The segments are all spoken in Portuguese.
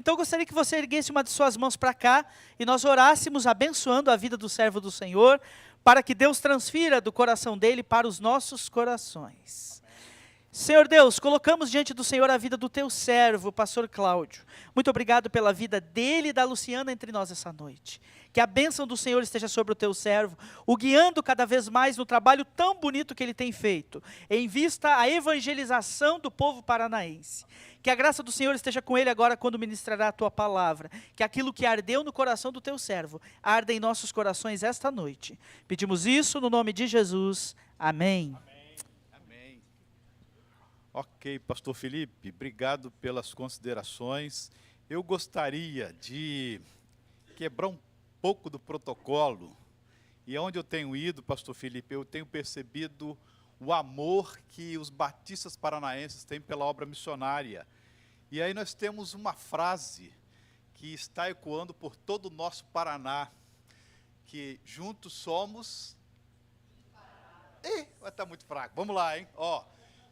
Então eu gostaria que você erguesse uma de suas mãos para cá e nós orássemos abençoando a vida do servo do Senhor, para que Deus transfira do coração dele para os nossos corações. Senhor Deus, colocamos diante do Senhor a vida do teu servo, pastor Cláudio. Muito obrigado pela vida dele e da Luciana entre nós essa noite. Que a bênção do Senhor esteja sobre o teu servo, o guiando cada vez mais no trabalho tão bonito que ele tem feito, em vista à evangelização do povo paranaense. Que a graça do Senhor esteja com ele agora quando ministrará a tua palavra. Que aquilo que ardeu no coração do teu servo, arda em nossos corações esta noite. Pedimos isso no nome de Jesus. Amém. Amém. Ok, pastor Felipe, obrigado pelas considerações. Eu gostaria de quebrar um pouco do protocolo, e onde eu tenho ido, pastor Felipe, eu tenho percebido o amor que os batistas paranaenses têm pela obra missionária. E aí nós temos uma frase que está ecoando por todo o nosso Paraná, que juntos somos... Vai estar muito fraco, vamos lá, hein?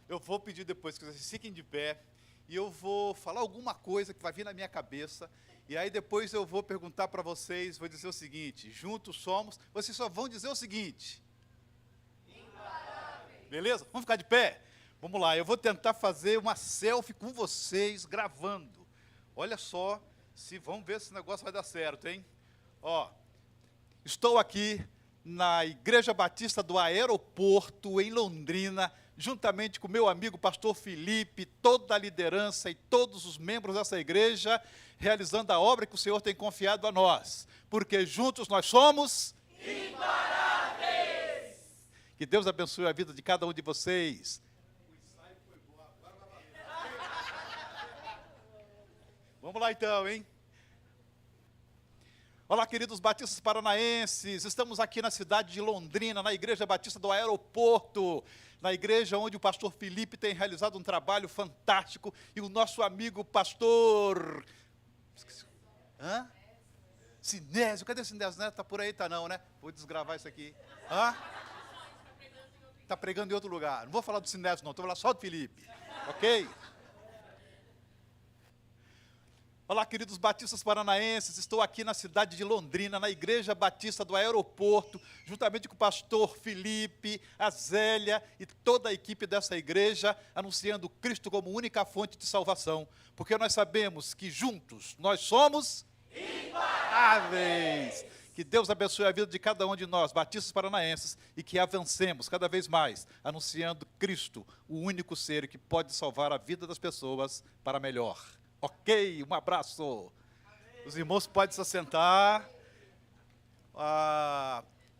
Eu vou pedir depois que vocês fiquem de pé, e eu vou falar alguma coisa que vai vir na minha cabeça, e aí depois eu vou perguntar para vocês, vou dizer o seguinte: juntos somos, vocês só vão dizer o seguinte: beleza? Vamos ficar de pé? Vamos lá, eu vou tentar fazer uma selfie com vocês, gravando. Olha só, vamos ver se esse negócio vai dar certo, hein? Estou aqui na Igreja Batista do Aeroporto, em Londrina, juntamente com meu amigo pastor Felipe, toda a liderança e todos os membros dessa igreja, realizando a obra que o Senhor tem confiado a nós, porque juntos nós somos imparáveis. Que Deus abençoe a vida de cada um de vocês. Vamos lá então, hein? Olá, queridos batistas paranaenses, estamos aqui na cidade de Londrina, na Igreja Batista do Aeroporto, na igreja onde o pastor Felipe tem realizado um trabalho fantástico, e o nosso amigo pastor... Sinésio, cadê o Sinésio? Está por aí? Está não, né? Vou desgravar isso aqui. Está pregando em outro lugar. Não vou falar do Sinésio não, estou falando só do Felipe, ok? Olá, queridos batistas paranaenses, estou aqui na cidade de Londrina, na Igreja Batista do Aeroporto, juntamente com o pastor Felipe, a Zélia e toda a equipe dessa igreja, anunciando Cristo como única fonte de salvação, porque nós sabemos que juntos nós somos imparáveis. Que Deus abençoe a vida de cada um de nós, batistas paranaenses, e que avancemos cada vez mais, anunciando Cristo, o único ser que pode salvar a vida das pessoas para melhor. Ok, um abraço. Amém. Os irmãos podem se assentar.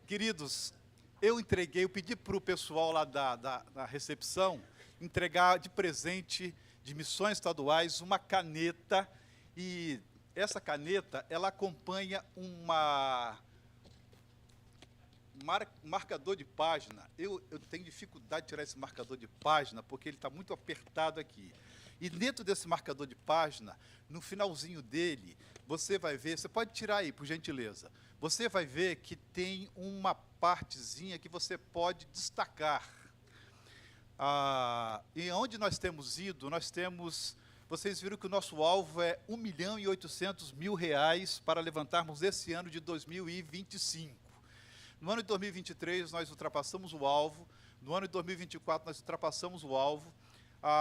Queridos, eu pedi para o pessoal lá da recepção entregar de presente de missões estaduais uma caneta, e essa caneta, ela acompanha marcador de página. Eu tenho dificuldade de tirar esse marcador de página, porque ele está muito apertado aqui. E dentro desse marcador de página, no finalzinho dele, você vai ver, você pode tirar aí, por gentileza, você vai ver que tem uma partezinha que você pode destacar. E onde nós temos ido, vocês viram que o nosso alvo é R$1.800.000 para levantarmos esse ano de 2025. No ano de 2023, nós ultrapassamos o alvo, no ano de 2024, nós ultrapassamos o alvo,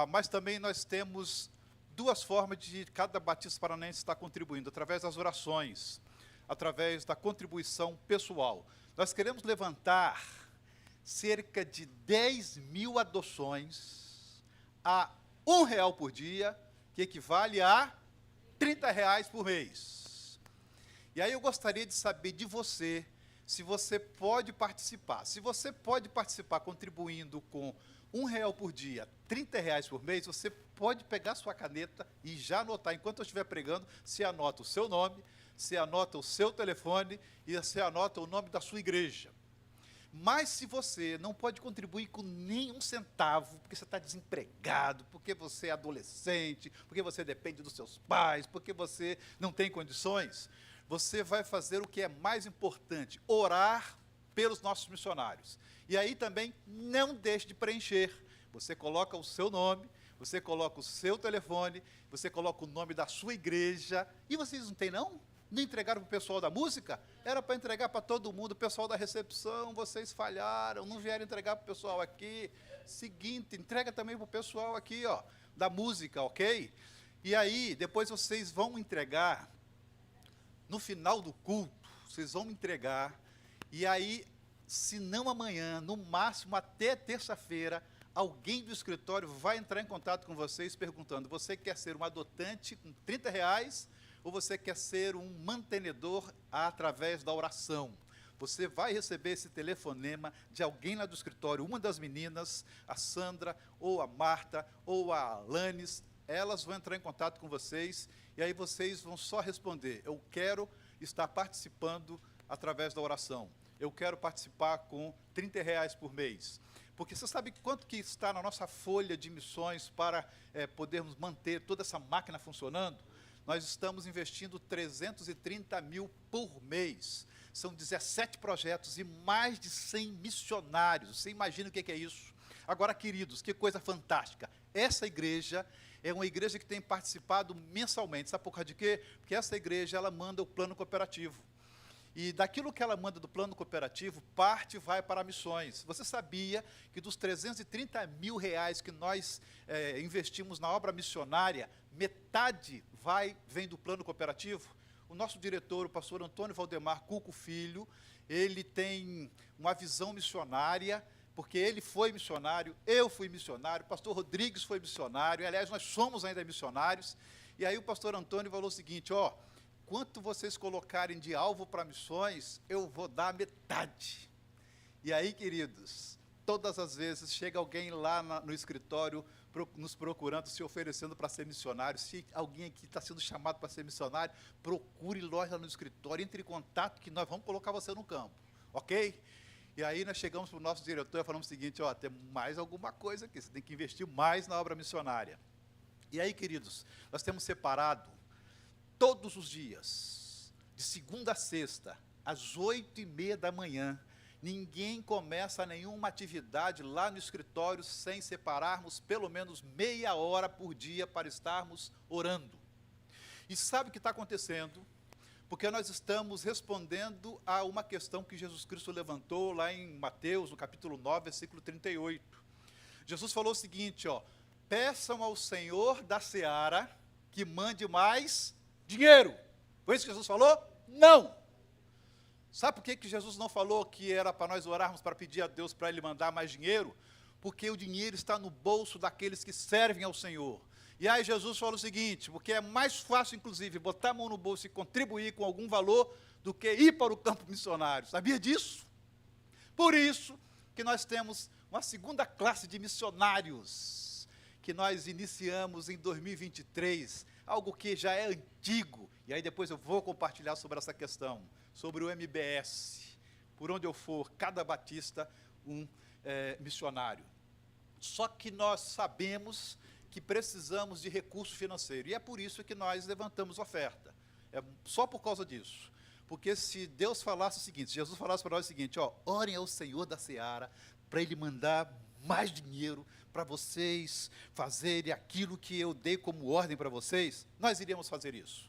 mas também nós temos duas formas de cada batista paranaense estar contribuindo: através das orações, através da contribuição pessoal. Nós queremos levantar cerca de 10.000 adoções a R$1 por dia, que equivale a R$30 por mês. E aí eu gostaria de saber de você, se você pode participar. Se você pode participar contribuindo com R$1 por dia, R$30 por mês, você pode pegar sua caneta e já anotar, enquanto eu estiver pregando, você anota o seu nome, você anota o seu telefone e você anota o nome da sua igreja. Mas se você não pode contribuir com nenhum centavo, porque você está desempregado, porque você é adolescente, porque você depende dos seus pais, porque você não tem condições, você vai fazer o que é mais importante: orar pelos nossos missionários. E aí também não deixe de preencher. Você coloca o seu nome, você coloca o seu telefone, você coloca o nome da sua igreja, e vocês não têm não? Não entregaram para o pessoal da música? Era para entregar para todo mundo, o pessoal da recepção, vocês falharam, não vieram entregar para o pessoal aqui. Seguinte, entrega também para o pessoal aqui, ó, da música, ok? E aí, depois vocês vão entregar, no final do culto, vocês vão entregar, e aí, se não amanhã, no máximo até terça-feira, alguém do escritório vai entrar em contato com vocês perguntando, você quer ser um adotante com R$30 ou você quer ser um mantenedor através da oração? Você vai receber esse telefonema de alguém lá do escritório, uma das meninas, a Sandra, ou a Marta, ou a Alanis, elas vão entrar em contato com vocês, e aí vocês vão só responder, eu quero estar participando através da oração, eu quero participar com R$30 por mês. Porque você sabe quanto que está na nossa folha de missões para podermos manter toda essa máquina funcionando? Nós estamos investindo 330 mil por mês. São 17 projetos e mais de 100 missionários. Você imagina o que é isso? Agora, queridos, que coisa fantástica. Essa igreja é uma igreja que tem participado mensalmente. Sabe por causa de quê? Porque essa igreja, ela manda o plano cooperativo. E daquilo que ela manda do plano cooperativo, parte vai para missões. Você sabia que dos 330 mil reais que nós investimos na obra missionária, metade vem do plano cooperativo? O nosso diretor, o pastor Antônio Valdemar Cuco Filho, ele tem uma visão missionária, porque ele foi missionário, eu fui missionário, o pastor Rodrigues foi missionário, aliás, nós somos ainda missionários. E aí o pastor Antônio falou o seguinte, ó, quanto vocês colocarem de alvo para missões, eu vou dar metade. E aí, queridos, todas as vezes chega alguém lá no escritório nos procurando, se oferecendo para ser missionário. Se alguém aqui está sendo chamado para ser missionário, procure nós lá no escritório, entre em contato que nós vamos colocar você no campo, ok? E aí nós chegamos para o nosso diretor e falamos o seguinte, ó, tem mais alguma coisa aqui, você tem que investir mais na obra missionária. E aí, queridos, nós temos separado todos os dias, de segunda a sexta, às 8h30 da manhã, ninguém começa nenhuma atividade lá no escritório sem separarmos pelo menos meia hora por dia para estarmos orando. E sabe o que está acontecendo? Porque nós estamos respondendo a uma questão que Jesus Cristo levantou lá em Mateus, no capítulo 9, versículo 38. Jesus falou o seguinte, ó, peçam ao Senhor da seara que mande mais dinheiro. Foi isso que Jesus falou? Não. Sabe por que Jesus não falou que era para nós orarmos para pedir a Deus para Ele mandar mais dinheiro? Porque o dinheiro está no bolso daqueles que servem ao Senhor. E aí Jesus falou o seguinte, porque é mais fácil, inclusive, botar a mão no bolso e contribuir com algum valor do que ir para o campo missionário. Sabia disso? Por isso que nós temos uma segunda classe de missionários, que nós iniciamos em 2023, algo que já é antigo, e aí depois eu vou compartilhar sobre essa questão, sobre o MBS, por onde eu for, cada batista um missionário. Só que nós sabemos que precisamos de recurso financeiro, e é por isso que nós levantamos oferta, é só por causa disso, porque se Deus falasse o seguinte, se Jesus falasse para nós o seguinte, ó, orem ao Senhor da seara, para Ele mandar mais dinheiro para vocês fazerem aquilo que eu dei como ordem para vocês, nós iríamos fazer isso.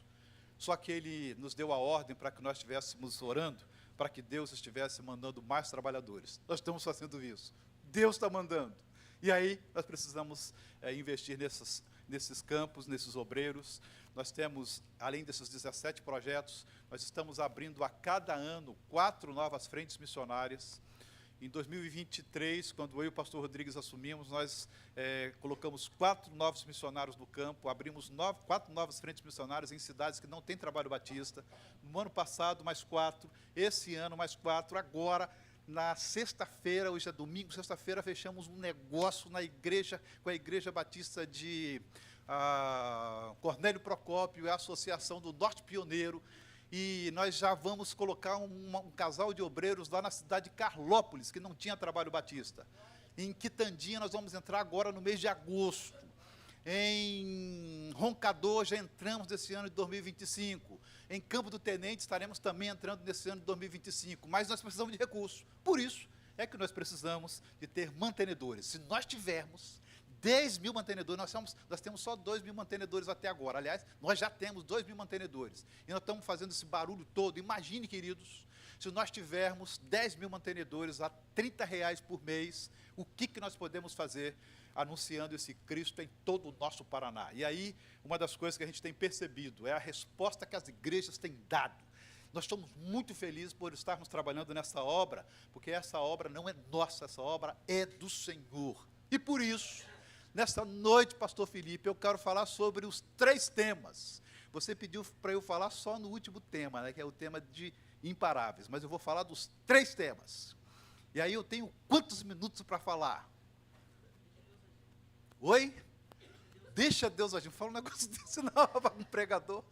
Só que Ele nos deu a ordem para que nós estivéssemos orando, para que Deus estivesse mandando mais trabalhadores. Nós estamos fazendo isso. Deus está mandando. E aí nós precisamos investir nesses campos, nesses obreiros. Nós temos, além desses 17 projetos, nós estamos abrindo a cada ano 4 novas frentes missionárias. Em 2023, quando eu e o pastor Rodrigues assumimos, nós colocamos 4 novos missionários no campo, abrimos 4 novas frentes missionárias em cidades que não têm trabalho batista. No ano passado, mais 4, esse ano, mais 4, agora, na sexta-feira, hoje é domingo, sexta-feira, fechamos um negócio na igreja, com a Igreja Batista de Cornélio Procópio e a Associação do Norte Pioneiro, e nós já vamos colocar um casal de obreiros lá na cidade de Carlópolis, que não tinha trabalho batista. Em Quitandinha nós vamos entrar agora no mês de agosto. Em Roncador já entramos nesse ano de 2025. Em Campo do Tenente estaremos também entrando nesse ano de 2025. Mas nós precisamos de recursos. Por isso é que nós precisamos de ter mantenedores. Se nós tivermos, 10 mil mantenedores, nós temos só 2 mil mantenedores até agora. Aliás, nós já temos 2 mil mantenedores. E nós estamos fazendo esse barulho todo. Imagine, queridos, se nós tivermos 10 mil mantenedores a R$ 30 por mês, o que nós podemos fazer anunciando esse Cristo em todo o nosso Paraná? E aí, uma das coisas que a gente tem percebido é a resposta que as igrejas têm dado. Nós estamos muito felizes por estarmos trabalhando nessa obra, porque essa obra não é nossa, essa obra é do Senhor. E por isso, nesta noite, pastor Felipe, eu quero falar sobre os 3 temas. Você pediu para eu falar só no último tema, né, que é o tema de imparáveis, mas eu vou falar dos 3 temas. E aí eu tenho quantos minutos para falar? Oi? Deixa Deus agir. Não fala um negócio desse não, um pregador.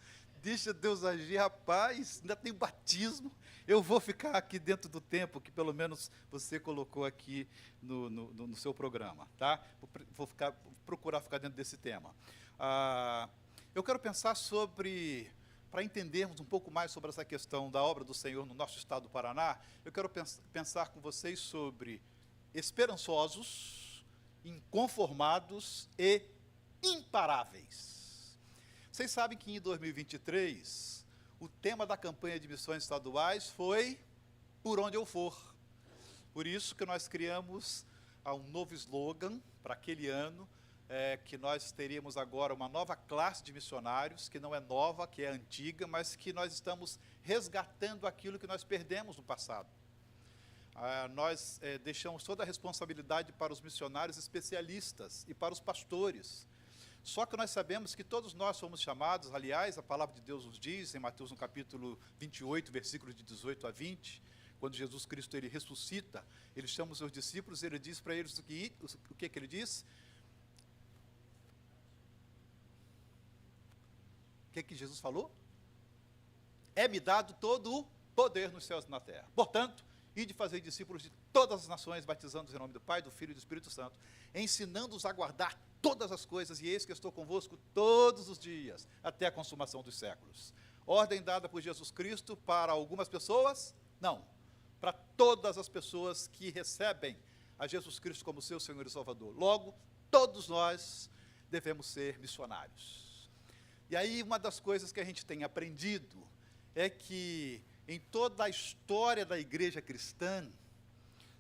Deixa Deus agir, rapaz, ainda tem batismo. Eu vou ficar aqui dentro do tempo que pelo menos você colocou aqui no seu programa, tá? Vou procurar ficar dentro desse tema. Eu quero pensar sobre, para entendermos um pouco mais sobre essa questão da obra do Senhor no nosso estado do Paraná, eu quero pensar com vocês sobre esperançosos, inconformados e imparáveis. Vocês sabem que em 2023, o tema da campanha de missões estaduais foi Por Onde Eu For. Por isso que nós criamos um novo slogan para aquele ano, que nós teríamos agora uma nova classe de missionários, que não é nova, que é antiga, mas que nós estamos resgatando aquilo que nós perdemos no passado. Nós deixamos toda a responsabilidade para os missionários especialistas e para os pastores. Só que nós sabemos que todos nós somos chamados, aliás, a palavra de Deus nos diz, em Mateus no capítulo 28, versículos de 18 a 20, quando Jesus Cristo ele ressuscita, ele chama os seus discípulos, ele diz para eles o que ele diz? O que Jesus falou? É-me dado todo o poder nos céus e na terra. Portanto, ide fazer discípulos de todas as nações, batizando-os em nome do Pai, do Filho e do Espírito Santo, ensinando-os a guardar todas as coisas, e eis que estou convosco todos os dias, até a consumação dos séculos. Ordem dada por Jesus Cristo para algumas pessoas? Não. Para todas as pessoas que recebem a Jesus Cristo como seu Senhor e Salvador. Logo, todos nós devemos ser missionários. E aí, uma das coisas que a gente tem aprendido é que, em toda a história da igreja cristã,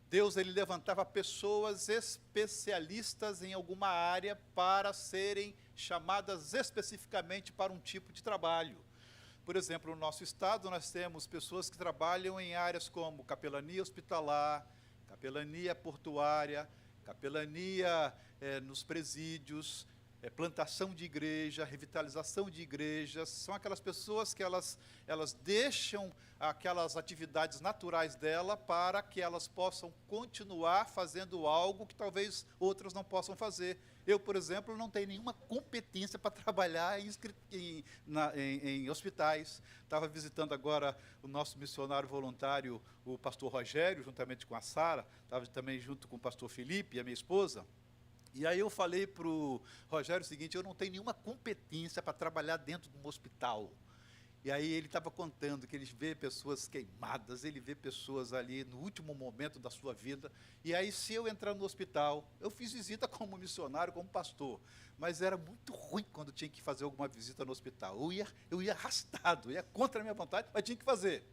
Deus ele levantava pessoas especialistas em alguma área para serem chamadas especificamente para um tipo de trabalho. Por exemplo, no nosso estado, nós temos pessoas que trabalham em áreas como capelania hospitalar, capelania portuária, capelania nos presídios, plantação de igreja, revitalização de igrejas. São aquelas pessoas que elas deixam aquelas atividades naturais dela para que elas possam continuar fazendo algo que talvez outras não possam fazer. Eu, por exemplo, não tenho nenhuma competência para trabalhar em hospitais. Estava visitando agora o nosso missionário voluntário, o pastor Rogério, juntamente com a Sara, estava também junto com o pastor Felipe e a minha esposa. E aí eu falei para o Rogério o seguinte: eu não tenho nenhuma competência para trabalhar dentro de um hospital. E aí ele estava contando que ele vê pessoas queimadas, ele vê pessoas ali no último momento da sua vida. E aí, se eu entrar no hospital, eu fiz visita como missionário, como pastor, mas era muito ruim quando tinha que fazer alguma visita no hospital. Eu ia arrastado, ia contra a minha vontade, mas tinha que fazer.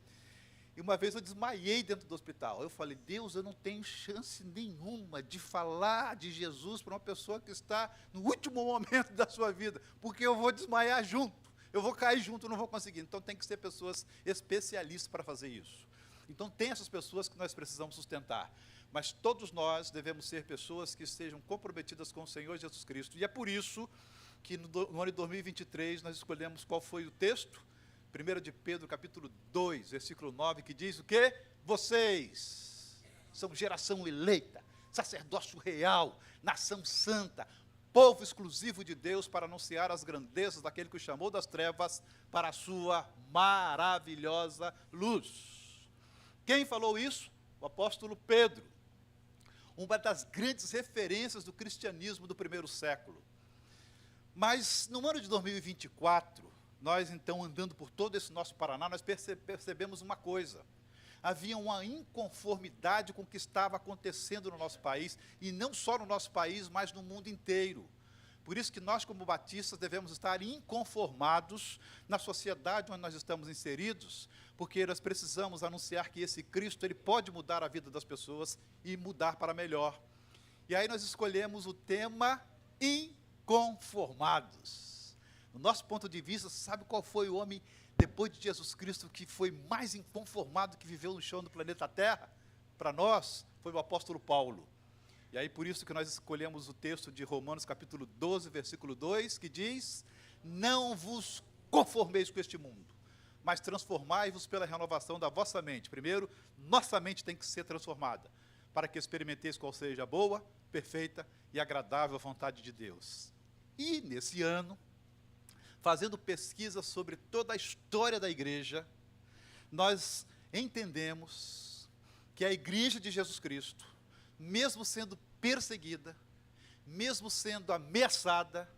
E uma vez eu desmaiei dentro do hospital. Eu falei: Deus, eu não tenho chance nenhuma de falar de Jesus para uma pessoa que está no último momento da sua vida, porque eu vou desmaiar junto, eu vou cair junto, não vou conseguir. Então tem que ser pessoas especialistas para fazer isso. Então tem essas pessoas que nós precisamos sustentar. Mas todos nós devemos ser pessoas que estejam comprometidas com o Senhor Jesus Cristo. E é por isso que no ano de 2023 nós escolhemos qual foi o texto? 1 de Pedro, capítulo 2, versículo 9, que diz o quê? Vocês são geração eleita, sacerdócio real, nação santa, povo exclusivo de Deus, para anunciar as grandezas daquele que o chamou das trevas para a sua maravilhosa luz. Quem falou isso? O apóstolo Pedro, uma das grandes referências do cristianismo do primeiro século. Mas no ano de 2024, nós, então, andando por todo esse nosso Paraná, nós percebemos uma coisa. havia uma inconformidade com o que estava acontecendo no nosso país, e não só no nosso país, mas no mundo inteiro. Por isso que nós, como batistas, devemos estar inconformados na sociedade onde nós estamos inseridos, porque nós precisamos anunciar que esse Cristo, ele pode mudar a vida das pessoas e mudar para melhor. E aí nós escolhemos o tema inconformados. No nosso ponto de vista, sabe qual foi o homem, depois de Jesus Cristo, que foi mais inconformado que viveu no chão do planeta Terra? Para nós, foi o apóstolo Paulo. E aí, por isso que nós escolhemos o texto de Romanos, capítulo 12, versículo 2, que diz: não vos conformeis com este mundo, mas transformai-vos pela renovação da vossa mente. Primeiro, nossa mente tem que ser transformada, para que experimenteis qual seja a boa, perfeita e agradável vontade de Deus. E, nesse ano, fazendo pesquisa sobre toda a história da igreja, nós entendemos que a igreja de Jesus Cristo, mesmo sendo perseguida, mesmo sendo ameaçada,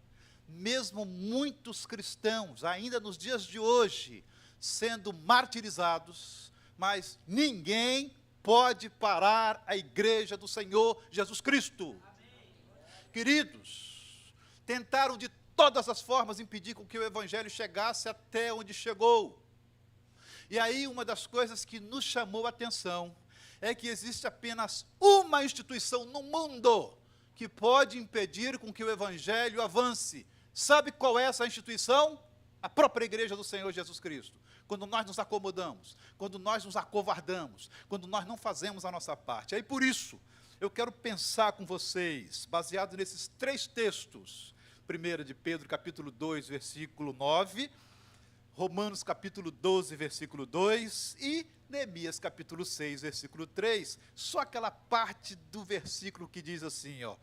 mesmo muitos cristãos, ainda nos dias de hoje, sendo martirizados, mas ninguém pode parar a igreja do Senhor Jesus Cristo. Amém. Queridos, tentaram de todas as formas impedir com que o evangelho chegasse até onde chegou. E aí uma das coisas que nos chamou a atenção é que existe apenas uma instituição no mundo que pode impedir com que o evangelho avance. Sabe qual é essa instituição? A própria igreja do Senhor Jesus Cristo. Quando nós nos acomodamos, quando nós nos acovardamos, quando nós não fazemos a nossa parte. Aí por isso, eu quero pensar com vocês, baseado nesses três textos, 1 de Pedro, capítulo 2, versículo 9, Romanos, capítulo 12, versículo 2, e Neemias, capítulo 6, versículo 3, só aquela parte do versículo que diz assim, ó: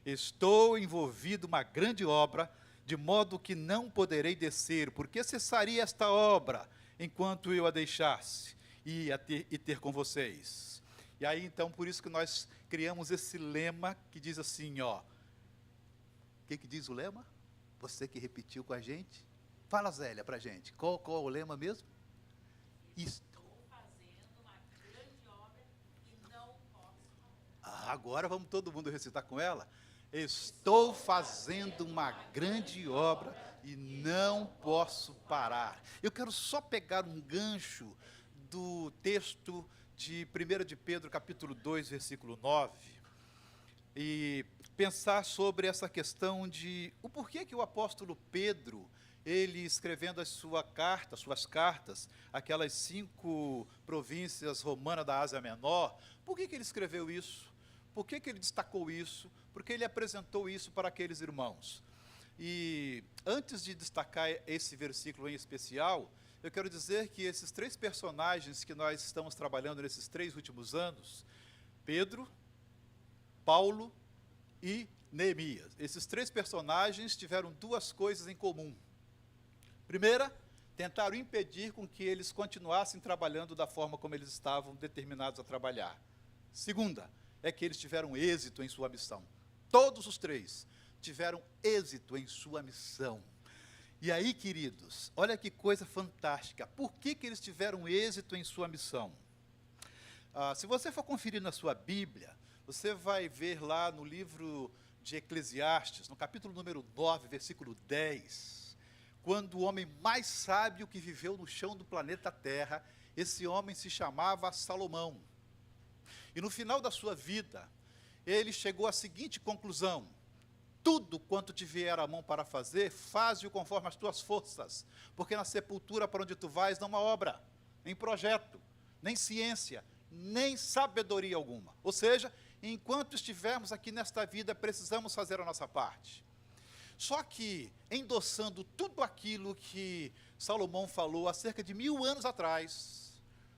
estou envolvido uma grande obra, de modo que não poderei descer, porque cessaria esta obra, enquanto eu a deixasse, e ter com vocês. E aí, então, por isso que nós criamos esse lema, que diz assim, ó, o que diz o lema? Você que repetiu com a gente? Fala, Zélia, para a gente, qual é o lema mesmo? Agora vamos todo mundo recitar com ela. Estou fazendo uma grande obra e não posso parar. Eu quero só pegar um gancho do texto de 1 de Pedro, capítulo 2, versículo 9, e pensar sobre essa questão de o porquê que o apóstolo Pedro, ele escrevendo suas cartas, aquelas 5 províncias romanas da Ásia Menor, por que ele escreveu isso? Por que ele destacou isso? Porque ele apresentou isso para aqueles irmãos. E antes de destacar esse versículo em especial, eu quero dizer que esses 3 personagens que nós estamos trabalhando nesses 3 últimos anos, Pedro, Paulo e Neemias, esses 3 personagens tiveram 2 coisas em comum. Primeira, tentaram impedir com que eles continuassem trabalhando da forma como eles estavam determinados a trabalhar. Segunda, é que eles tiveram êxito em sua missão. Todos os 3 tiveram êxito em sua missão. E aí, queridos, olha que coisa fantástica. Por que eles tiveram êxito em sua missão? Se você for conferir na sua Bíblia, você vai ver lá no livro de Eclesiastes, no capítulo número 9, versículo 10, quando o homem mais sábio que viveu no chão do planeta Terra, esse homem se chamava Salomão. E no final da sua vida, ele chegou à seguinte conclusão: tudo quanto te vier à mão para fazer, faze-o conforme as tuas forças, porque na sepultura para onde tu vais não há obra, nem projeto, nem ciência, nem sabedoria alguma. Ou seja, enquanto estivermos aqui nesta vida, precisamos fazer a nossa parte. Só que, endossando tudo aquilo que Salomão falou há cerca de 1000 anos atrás,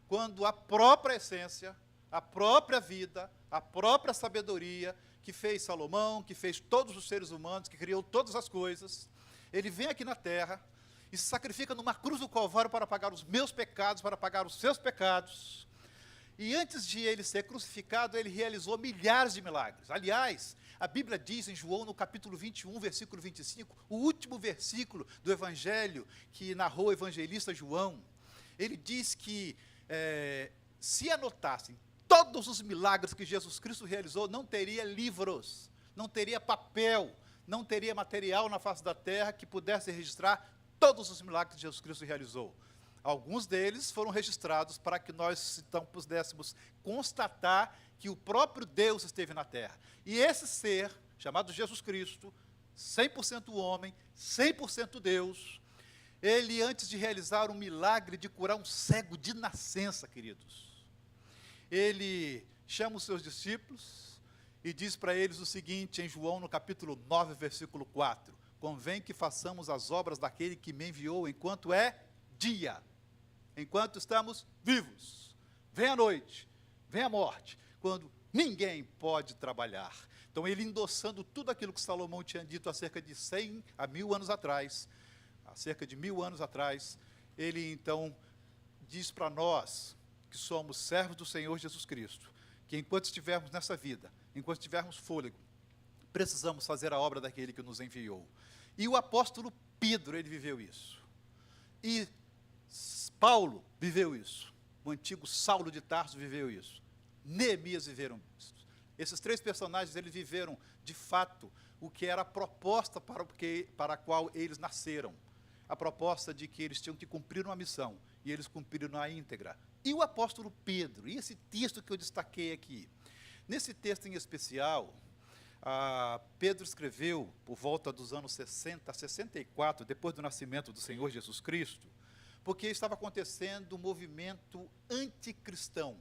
quando a própria essência, a própria vida, a própria sabedoria que fez Salomão, que fez todos os seres humanos, que criou todas as coisas, ele vem aqui na terra e se sacrifica numa cruz do Calvário para pagar os meus pecados, para pagar os seus pecados. E antes de ele ser crucificado, ele realizou milhares de milagres. Aliás, a Bíblia diz em João, no capítulo 21, versículo 25, o último versículo do Evangelho que narrou o evangelista João, ele diz que se anotassem todos os milagres que Jesus Cristo realizou, não teria livros, não teria papel, não teria material na face da terra que pudesse registrar todos os milagres que Jesus Cristo realizou. Alguns deles foram registrados para que nós então pudéssemos constatar que o próprio Deus esteve na terra. E esse ser, chamado Jesus Cristo, 100% homem, 100% Deus, ele, antes de realizar um milagre de curar um cego de nascença, queridos, ele chama os seus discípulos e diz para eles o seguinte, em João, no capítulo 9, versículo 4, convém que façamos as obras daquele que me enviou enquanto é dia, enquanto estamos vivos. Vem a noite, vem a morte, quando ninguém pode trabalhar. Então, ele endossando tudo aquilo que Salomão tinha dito há cerca de 100 a 1000 anos atrás, há cerca de 1000 anos atrás, ele então diz para nós, que somos servos do Senhor Jesus Cristo, que enquanto estivermos nessa vida, enquanto tivermos fôlego, precisamos fazer a obra daquele que nos enviou. E o apóstolo Pedro, ele viveu isso. E Paulo viveu isso. O antigo Saulo de Tarso viveu isso. Neemias viveram isso. Esses três personagens, eles viveram, de fato, o que era a proposta para a qual eles nasceram. A proposta de que eles tinham que cumprir uma missão, e eles cumpriram na íntegra. E o apóstolo Pedro, e esse texto que eu destaquei aqui. Nesse texto em especial, Pedro escreveu, por volta dos anos 60 a 64, depois do nascimento do Senhor Jesus Cristo, porque estava acontecendo um movimento anticristão.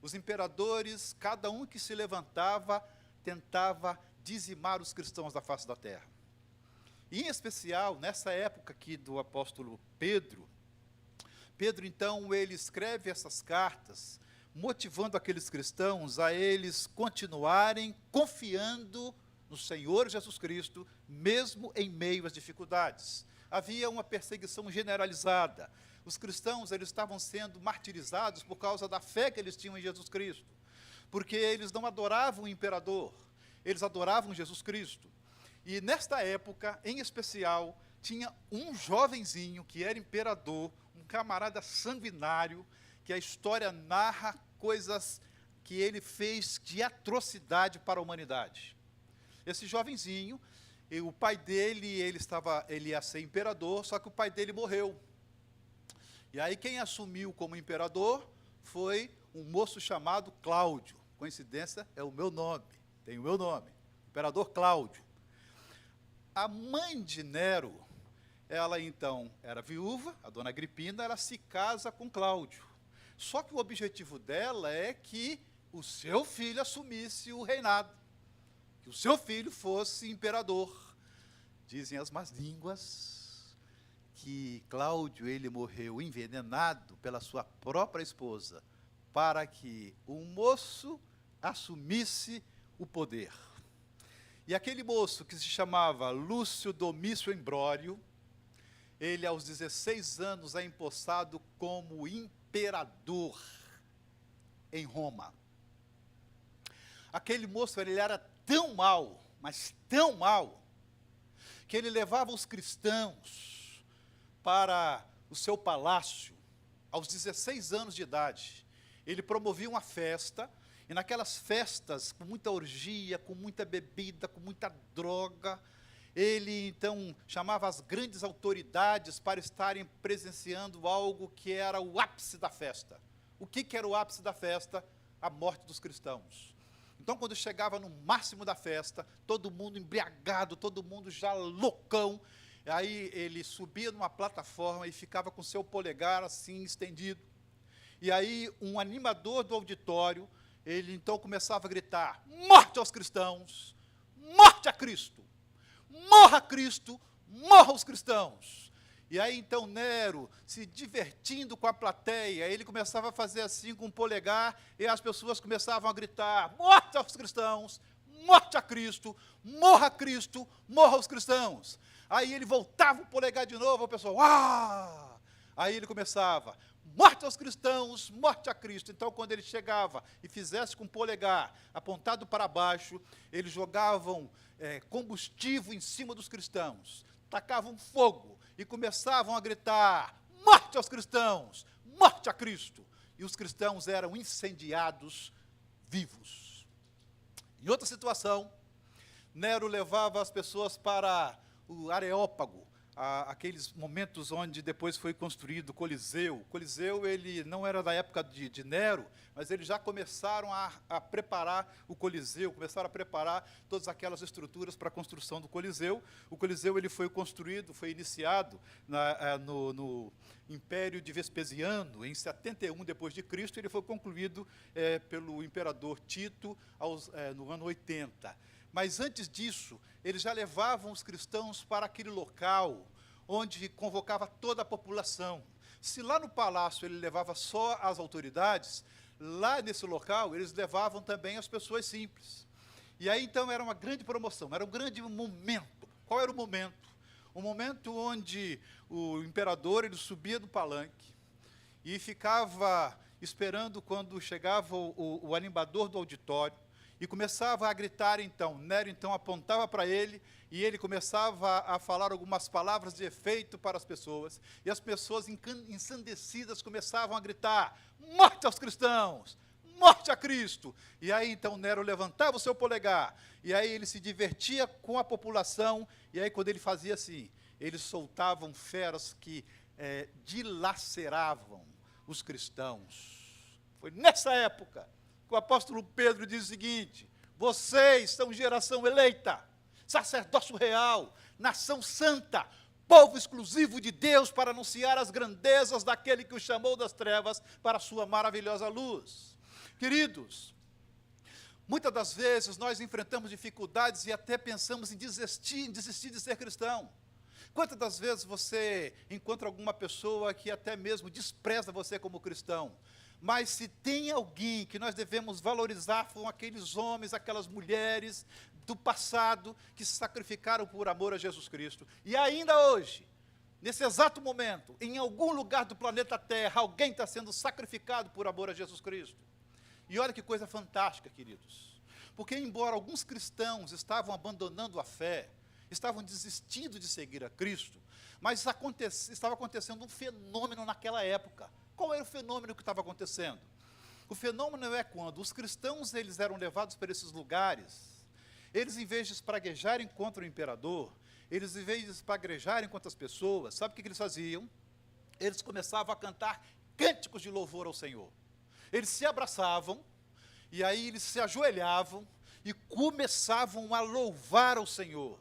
Os imperadores, cada um que se levantava, tentava dizimar os cristãos da face da terra. E, em especial, nessa época aqui do apóstolo Pedro, então, ele escreve essas cartas, motivando aqueles cristãos a eles continuarem confiando no Senhor Jesus Cristo, mesmo em meio às dificuldades. Havia uma perseguição generalizada. Os cristãos, eles estavam sendo martirizados por causa da fé que eles tinham em Jesus Cristo, porque eles não adoravam o imperador, eles adoravam Jesus Cristo. E nesta época, em especial, tinha um jovenzinho que era imperador, um camarada sanguinário, que a história narra coisas que ele fez de atrocidade para a humanidade. Esse jovenzinho, o pai dele, ele ia ser imperador, só que o pai dele morreu. E aí quem assumiu como imperador foi um moço chamado Cláudio. Coincidência, é o meu nome, tem o meu nome, imperador Cláudio. A mãe de Nero, ela então era viúva, a dona Agripina, ela se casa com Cláudio. Só que o objetivo dela é que o seu filho assumisse o reinado, que o seu filho fosse imperador. Dizem as más línguas que Cláudio, ele morreu envenenado pela sua própria esposa, para que o moço assumisse o poder. E aquele moço que se chamava Lúcio Domício Embrório, ele aos 16 anos é empossado como imperador em Roma. Aquele moço, ele era tão mau, mas tão mau, que ele levava os cristãos para o seu palácio aos 16 anos de idade. Ele promovia uma festa, e naquelas festas, com muita orgia, com muita bebida, com muita droga, ele então chamava as grandes autoridades para estarem presenciando algo que era o ápice da festa. O que era o ápice da festa? A morte dos cristãos. Então, quando chegava no máximo da festa, todo mundo embriagado, todo mundo já loucão, aí ele subia numa plataforma e ficava com seu polegar assim estendido. E aí um animador do auditório, ele então começava a gritar: morte aos cristãos, morte a Cristo, morra Cristo, morra os cristãos. E aí então Nero, se divertindo com a plateia, ele começava a fazer assim com o polegar, e as pessoas começavam a gritar: morte aos cristãos, morte a Cristo, morra Cristo, morra os cristãos. Aí ele voltava o polegar de novo, o pessoal, ah! Aí ele começava: morte aos cristãos, morte a Cristo. Então, quando ele chegava e fizesse com o polegar apontado para baixo, eles jogavam combustível em cima dos cristãos, tacavam fogo e começavam a gritar: morte aos cristãos, morte a Cristo. e os cristãos eram incendiados vivos. Em outra situação, Nero levava as pessoas para o Areópago, aqueles momentos onde depois foi construído o Coliseu. O Coliseu, ele não era da época de Nero, mas eles já começaram a preparar o Coliseu, começaram a preparar todas aquelas estruturas para a construção do Coliseu. O Coliseu, ele foi construído, foi iniciado no Império de Vespasiano, em 71 depois de Cristo. Ele foi concluído pelo imperador Tito no ano 80. Mas antes disso, eles já levavam os cristãos para aquele local onde convocava toda a população. Se lá no palácio ele levava só as autoridades, lá nesse local eles levavam também as pessoas simples. E aí então era uma grande promoção, era um grande momento. Qual era o momento? O momento onde o imperador ele subia do palanque e ficava esperando quando chegava o animador do auditório, e começava a gritar, então. Nero, então, apontava para ele, e ele começava a falar algumas palavras de efeito para as pessoas, e as pessoas ensandecidas começavam a gritar: morte aos cristãos! Morte a Cristo! E aí, então, Nero levantava o seu polegar, e aí ele se divertia com a população, e aí, quando ele fazia assim, eles soltavam feras que dilaceravam os cristãos. Foi nessa época o apóstolo Pedro diz o seguinte: vocês são geração eleita, sacerdócio real, nação santa, povo exclusivo de Deus, para anunciar as grandezas daquele que os chamou das trevas para a sua maravilhosa luz. Queridos, muitas das vezes nós enfrentamos dificuldades e até pensamos em desistir de ser cristão. Quantas das vezes você encontra alguma pessoa que até mesmo despreza você como cristão? Mas se tem alguém que nós devemos valorizar, foram aqueles homens, aquelas mulheres do passado que se sacrificaram por amor a Jesus Cristo. E ainda hoje, nesse exato momento, em algum lugar do planeta Terra, alguém está sendo sacrificado por amor a Jesus Cristo. E olha que coisa fantástica, queridos. Porque embora alguns cristãos estavam abandonando a fé, estavam desistindo de seguir a Cristo, mas estava acontecendo um fenômeno naquela época. Qual era o fenômeno que estava acontecendo? O fenômeno é quando os cristãos eles eram levados para esses lugares, eles, em vez de espraguejarem contra o imperador, eles, em vez de espraguejarem contra as pessoas, sabe o que eles faziam? Eles começavam a cantar cânticos de louvor ao Senhor. Eles se abraçavam, e aí eles se ajoelhavam, e começavam a louvar ao Senhor.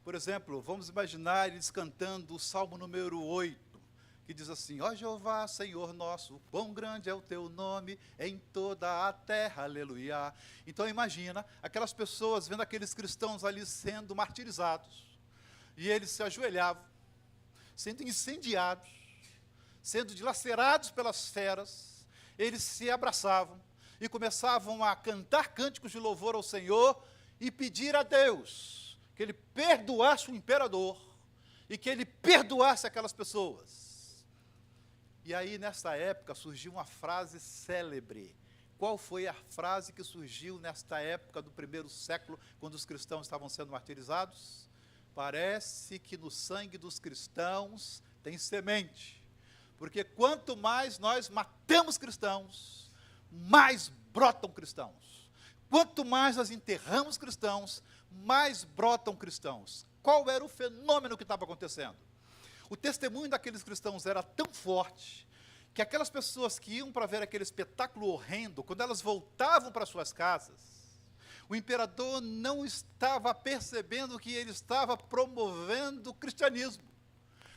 Por exemplo, vamos imaginar eles cantando o Salmo número 8, que diz assim: ó Jeová, Senhor nosso, quão grande é o teu nome em toda a terra, aleluia. Então imagina aquelas pessoas vendo aqueles cristãos ali sendo martirizados, e eles se ajoelhavam, sendo incendiados, sendo dilacerados pelas feras, eles se abraçavam e começavam a cantar cânticos de louvor ao Senhor e pedir a Deus que Ele perdoasse o imperador e que Ele perdoasse aquelas pessoas. E aí, nessa época, surgiu uma frase célebre. Qual foi a frase que surgiu nesta época do primeiro século, quando os cristãos estavam sendo martirizados? Parece que no sangue dos cristãos tem semente. Porque quanto mais nós matamos cristãos, mais brotam cristãos. Quanto mais nós enterramos cristãos, mais brotam cristãos. Qual era o fenômeno que estava acontecendo? O testemunho daqueles cristãos era tão forte, que aquelas pessoas que iam para ver aquele espetáculo horrendo, quando elas voltavam para suas casas, o imperador não estava percebendo que ele estava promovendo o cristianismo,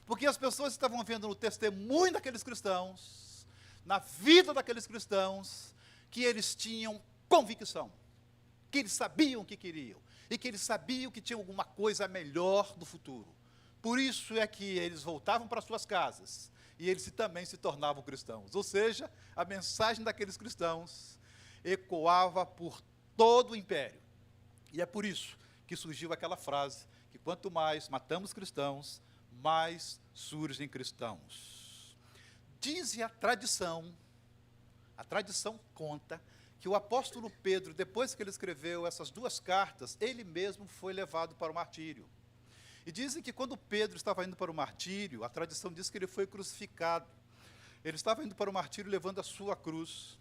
porque as pessoas estavam vendo no testemunho daqueles cristãos, na vida daqueles cristãos, que eles tinham convicção, que eles sabiam o que queriam, e que eles sabiam que tinham alguma coisa melhor no futuro. Por isso é que eles voltavam para suas casas, e eles também se tornavam cristãos. Ou seja, a mensagem daqueles cristãos ecoava por todo o império. E é por isso que surgiu aquela frase, que quanto mais matamos cristãos, mais surgem cristãos. Diz a tradição conta, que o apóstolo Pedro, depois que ele escreveu essas duas cartas, ele mesmo foi levado para o martírio. E dizem que quando Pedro estava indo para o martírio, a tradição diz que ele foi crucificado. Ele estava indo para o martírio levando a sua cruz.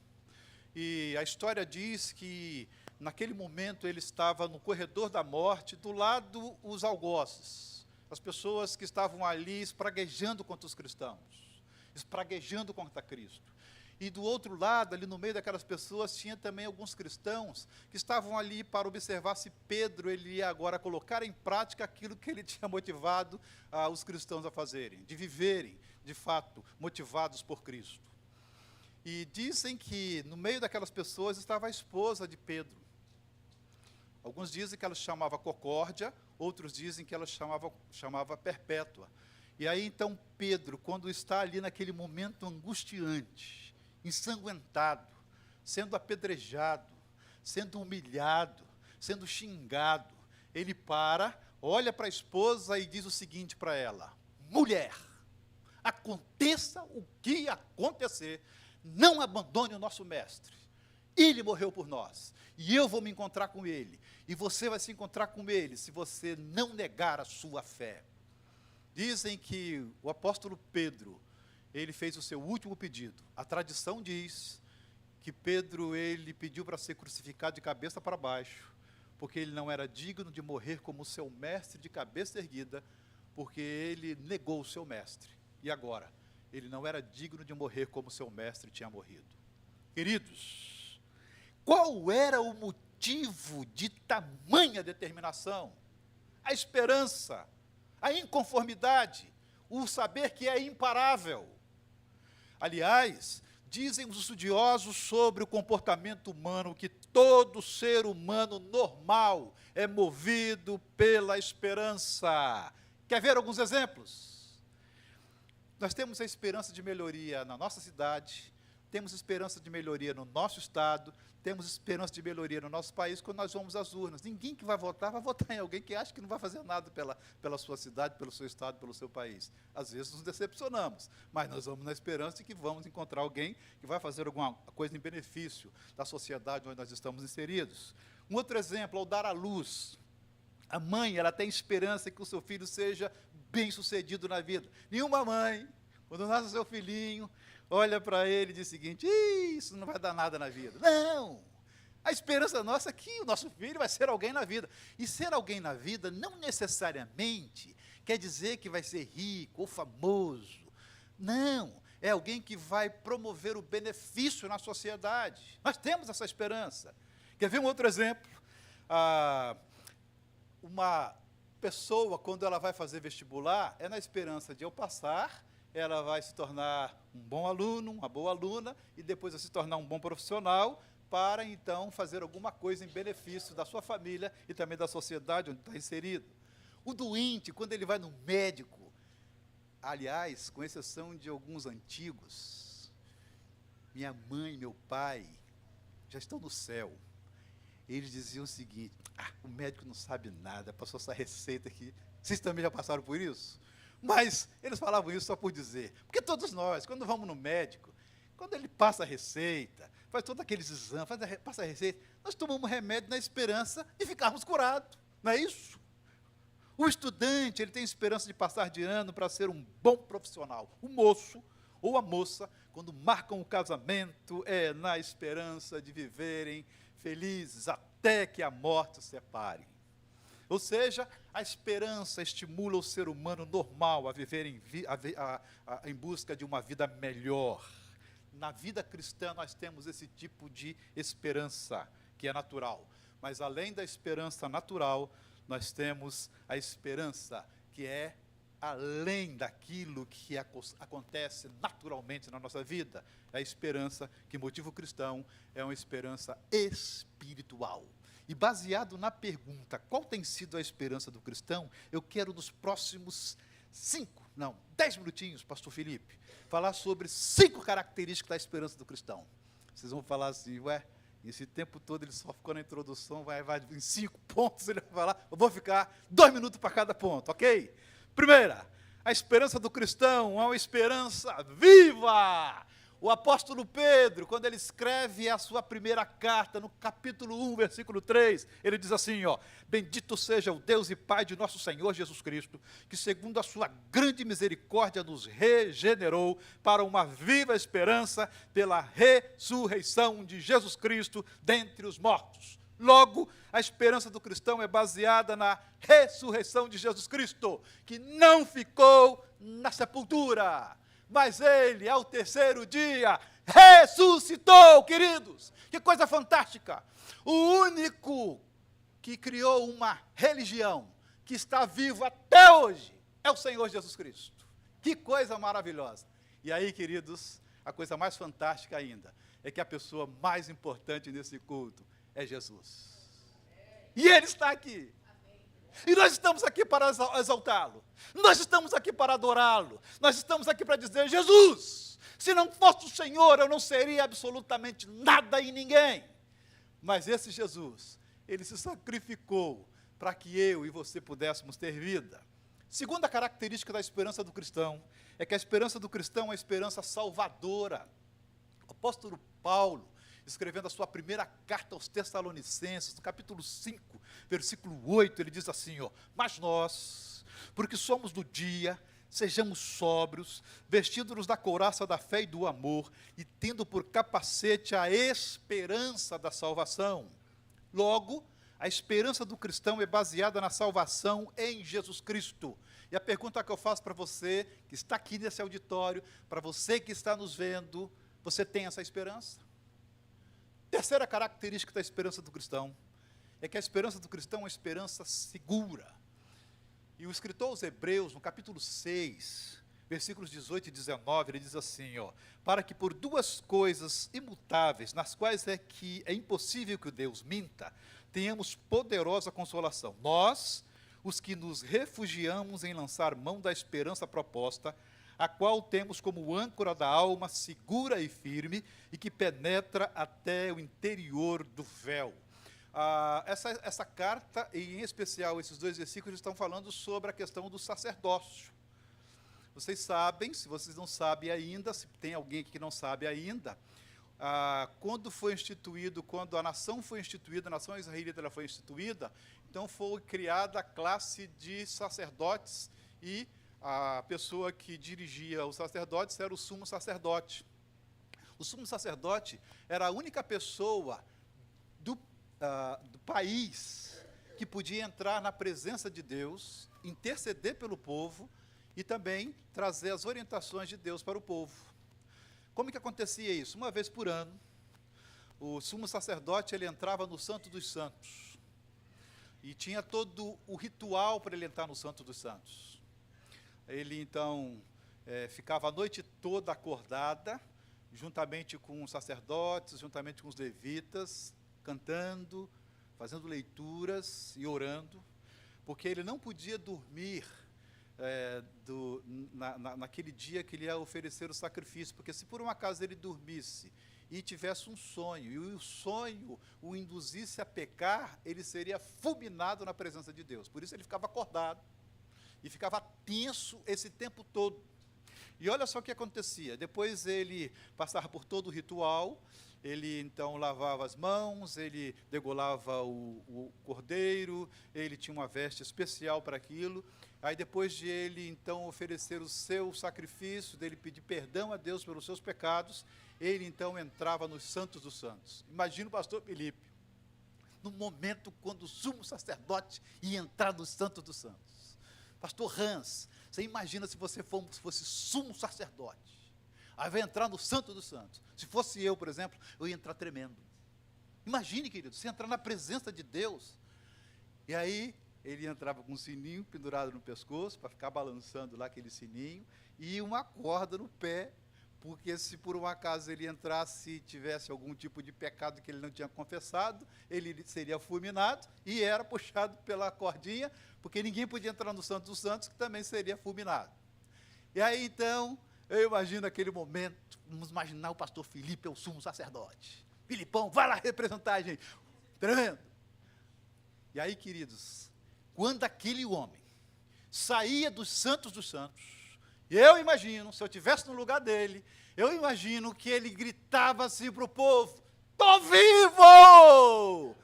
E a história diz que, naquele momento, ele estava no corredor da morte, do lado os algozes, as pessoas que estavam ali espraguejando contra os cristãos, espraguejando contra Cristo. E do outro lado, ali no meio daquelas pessoas, tinha também alguns cristãos que estavam ali para observar se Pedro ele ia agora colocar em prática aquilo que ele tinha motivado os cristãos a fazerem, de viverem, de fato, motivados por Cristo. E dizem que no meio daquelas pessoas estava a esposa de Pedro. Alguns dizem que ela chamava Concórdia, outros dizem que ela chamava Perpétua. E aí então Pedro, quando está ali naquele momento angustiante, ensanguentado, sendo apedrejado, sendo humilhado, sendo xingado, ele para, olha para a esposa e diz o seguinte para ela: mulher, aconteça o que acontecer, não abandone o nosso mestre. Ele morreu por nós, e eu vou me encontrar com ele, e você vai se encontrar com ele, se você não negar a sua fé. Dizem que o apóstolo Pedro, ele fez o seu último pedido. A tradição diz que Pedro, ele pediu para ser crucificado de cabeça para baixo, porque ele não era digno de morrer como seu mestre de cabeça erguida, porque ele negou o seu mestre. E agora, ele não era digno de morrer como seu mestre tinha morrido. Queridos, qual era o motivo de tamanha determinação? A esperança, a inconformidade, o saber que é imparável. Aliás, dizem os estudiosos sobre o comportamento humano que todo ser humano normal é movido pela esperança. Quer ver alguns exemplos? Nós temos a esperança de melhoria na nossa cidade, temos esperança de melhoria no nosso estado, temos esperança de melhoria no nosso país quando nós vamos às urnas. Ninguém que vai votar em alguém que acha que não vai fazer nada pela sua cidade, pelo seu estado, pelo seu país. Às vezes nos decepcionamos, mas nós vamos na esperança de que vamos encontrar alguém que vai fazer alguma coisa em benefício da sociedade onde nós estamos inseridos. Um outro exemplo, ao dar à luz. A mãe, ela tem esperança que o seu filho seja bem-sucedido na vida. Nenhuma mãe, quando nasce o seu filhinho, olha para ele e diz o seguinte: isso não vai dar nada na vida. Não! A esperança nossa é que o nosso filho vai ser alguém na vida. E ser alguém na vida não necessariamente quer dizer que vai ser rico ou famoso. Não, é alguém que vai promover o benefício na sociedade. Nós temos essa esperança. Quer ver um outro exemplo? Uma pessoa, quando ela vai fazer vestibular, é na esperança de eu passar, ela vai se tornar um bom aluno, uma boa aluna, e depois vai se tornar um bom profissional, para então fazer alguma coisa em benefício da sua família e também da sociedade onde está inserido. O doente, quando ele vai no médico, aliás, com exceção de alguns antigos, minha mãe e meu pai já estão no céu. Eles diziam o seguinte: o médico não sabe nada, passou essa receita aqui. Vocês também já passaram por isso? Mas eles falavam isso só por dizer. Porque todos nós, quando vamos no médico, quando ele passa a receita, faz todos aqueles exames, passa a receita, nós tomamos remédio na esperança de ficarmos curados. Não é isso? O estudante, ele tem esperança de passar de ano para ser um bom profissional. O moço ou a moça, quando marcam o casamento, é na esperança de viverem felizes até que a morte os separe. Ou seja, a esperança estimula o ser humano normal a viver em busca de uma vida melhor. Na vida cristã nós temos esse tipo de esperança, que é natural. Mas além da esperança natural, nós temos a esperança que é além daquilo que acontece naturalmente na nossa vida. A esperança que motiva o cristão é uma esperança espiritual. E baseado na pergunta, qual tem sido a esperança do cristão, eu quero nos próximos 10 minutinhos, pastor Felipe, falar sobre 5 características da esperança do cristão. Vocês vão falar assim: esse tempo todo ele só ficou na introdução, vai em 5 pontos, ele vai falar, eu vou ficar 2 minutos para cada ponto, ok? Primeira, a esperança do cristão é uma esperança viva. O apóstolo Pedro, quando ele escreve a sua primeira carta, no capítulo 1, versículo 3, ele diz assim, ó: bendito seja o Deus e Pai de nosso Senhor Jesus Cristo, que segundo a sua grande misericórdia nos regenerou para uma viva esperança pela ressurreição de Jesus Cristo dentre os mortos. Logo, a esperança do cristão é baseada na ressurreição de Jesus Cristo, que não ficou na sepultura, mas ele, ao terceiro dia, ressuscitou, queridos. Que coisa fantástica! O único que criou uma religião que está vivo até hoje é o Senhor Jesus Cristo. Que coisa maravilhosa! E aí, queridos, a coisa mais fantástica ainda é que a pessoa mais importante nesse culto é Jesus. E Ele está aqui. E nós estamos aqui para exaltá-lo. Nós estamos aqui para adorá-lo. Nós estamos aqui para dizer: Jesus, se não fosse o Senhor, eu não seria absolutamente nada e ninguém. Mas esse Jesus, Ele se sacrificou para que eu e você pudéssemos ter vida. Segunda característica da esperança do cristão é que a esperança do cristão é uma esperança salvadora. O apóstolo Paulo, escrevendo a sua primeira carta aos Tessalonicenses, no capítulo 5, versículo 8, ele diz assim, ó: mas nós, porque somos do dia, sejamos sóbrios, vestidos-nos da couraça da fé e do amor, e tendo por capacete a esperança da salvação. Logo, a esperança do cristão é baseada na salvação em Jesus Cristo. E a pergunta que eu faço para você, que está aqui nesse auditório, para você que está nos vendo, você tem essa esperança? Terceira característica da esperança do cristão é que a esperança do cristão é uma esperança segura. E o escritor aos Hebreus, no capítulo 6, versículos 18 e 19, ele diz assim, ó: para que por duas coisas imutáveis, nas quais é impossível que o Deus minta, tenhamos poderosa consolação. Nós, os que nos refugiamos em lançar mão da esperança proposta, a qual temos como âncora da alma segura e firme, e que penetra até o interior do véu. Essa carta, e em especial esses dois versículos, estão falando sobre a questão do sacerdócio. Vocês sabem, se vocês não sabem ainda, se tem alguém aqui que não sabe ainda, quando a nação foi instituída, a nação israelita ela foi instituída, então foi criada a classe de sacerdotes, e a pessoa que dirigia os sacerdotes era o sumo sacerdote. O sumo sacerdote era a única pessoa do país que podia entrar na presença de Deus, interceder pelo povo e também trazer as orientações de Deus para o povo. Como que acontecia isso? Uma vez por ano, o sumo sacerdote ele entrava no Santo dos Santos e tinha todo o ritual para ele entrar no Santo dos Santos. Ele, então, ficava a noite toda acordada, juntamente com os sacerdotes, juntamente com os levitas, cantando, fazendo leituras e orando, porque ele não podia dormir naquele dia que ele ia oferecer o sacrifício, porque se por um acaso ele dormisse e tivesse um sonho, e o sonho o induzisse a pecar, ele seria fulminado na presença de Deus. Por isso ele ficava acordado, e ficava tenso esse tempo todo. E olha só o que acontecia. Depois ele passava por todo o ritual, ele então lavava as mãos, ele degolava o cordeiro, ele tinha uma veste especial para aquilo. Aí depois de ele então oferecer o seu sacrifício, dele pedir perdão a Deus pelos seus pecados, ele então entrava nos Santos dos Santos. Imagina o pastor Felipe, no momento quando o sumo sacerdote ia entrar no Santo dos Santos. Pastor Hans, você imagina se você fosse sumo sacerdote, aí vai entrar no Santo dos Santos. Se fosse eu, por exemplo, eu ia entrar tremendo. Imagine, querido, você entrar na presença de Deus. E aí, ele entrava com um sininho pendurado no pescoço, para ficar balançando lá aquele sininho, e uma corda no pé, porque se por um acaso ele entrasse e tivesse algum tipo de pecado que ele não tinha confessado, ele seria fulminado e era puxado pela cordinha, porque ninguém podia entrar no Santo dos Santos, que também seria fulminado. E aí, então, eu imagino aquele momento, vamos imaginar o pastor Felipe, é o sumo sacerdote. Filipão, vai lá representar a gente. Tremendo. E aí, queridos, quando aquele homem saía dos Santos, eu imagino, se eu estivesse no lugar dele, Eu imagino que ele gritava assim para o povo: "Estou vivo!"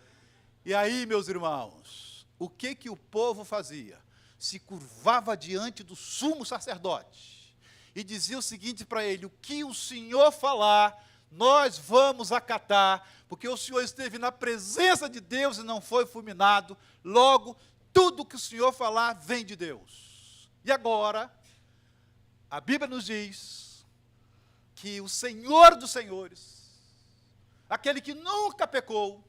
E aí, meus irmãos, o que o povo fazia? Se curvava diante do sumo sacerdote e dizia o seguinte para ele: o que o Senhor falar, nós vamos acatar, porque o Senhor esteve na presença de Deus e não foi fulminado, logo, tudo que o Senhor falar vem de Deus. E agora, a Bíblia nos diz que o Senhor dos senhores, aquele que nunca pecou,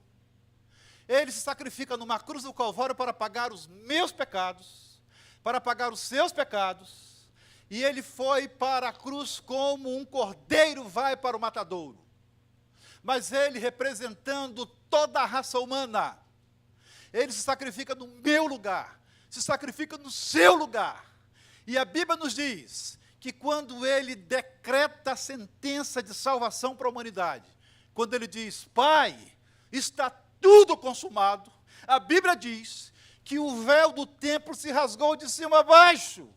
ele se sacrifica numa cruz do Calvário para pagar os meus pecados, para pagar os seus pecados, e ele foi para a cruz como um cordeiro vai para o matadouro. Mas ele, representando toda a raça humana, ele se sacrifica no meu lugar, se sacrifica no seu lugar. E a Bíblia nos diz que quando ele decreta a sentença de salvação para a humanidade, quando ele diz: Pai, está tudo consumado, a Bíblia diz que o véu do templo se rasgou de cima a baixo.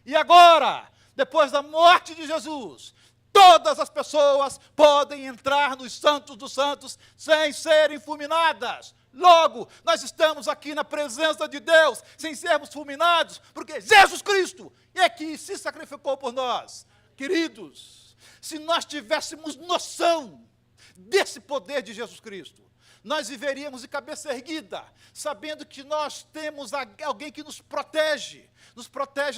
E agora, depois da morte de Jesus, todas as pessoas podem entrar nos santos dos santos sem serem fulminadas. Logo, nós estamos aqui na presença de Deus, sem sermos fulminados, porque Jesus Cristo é que se sacrificou por nós. Queridos, se nós tivéssemos noção desse poder de Jesus Cristo, nós viveríamos de cabeça erguida, sabendo que nós temos alguém que nos protege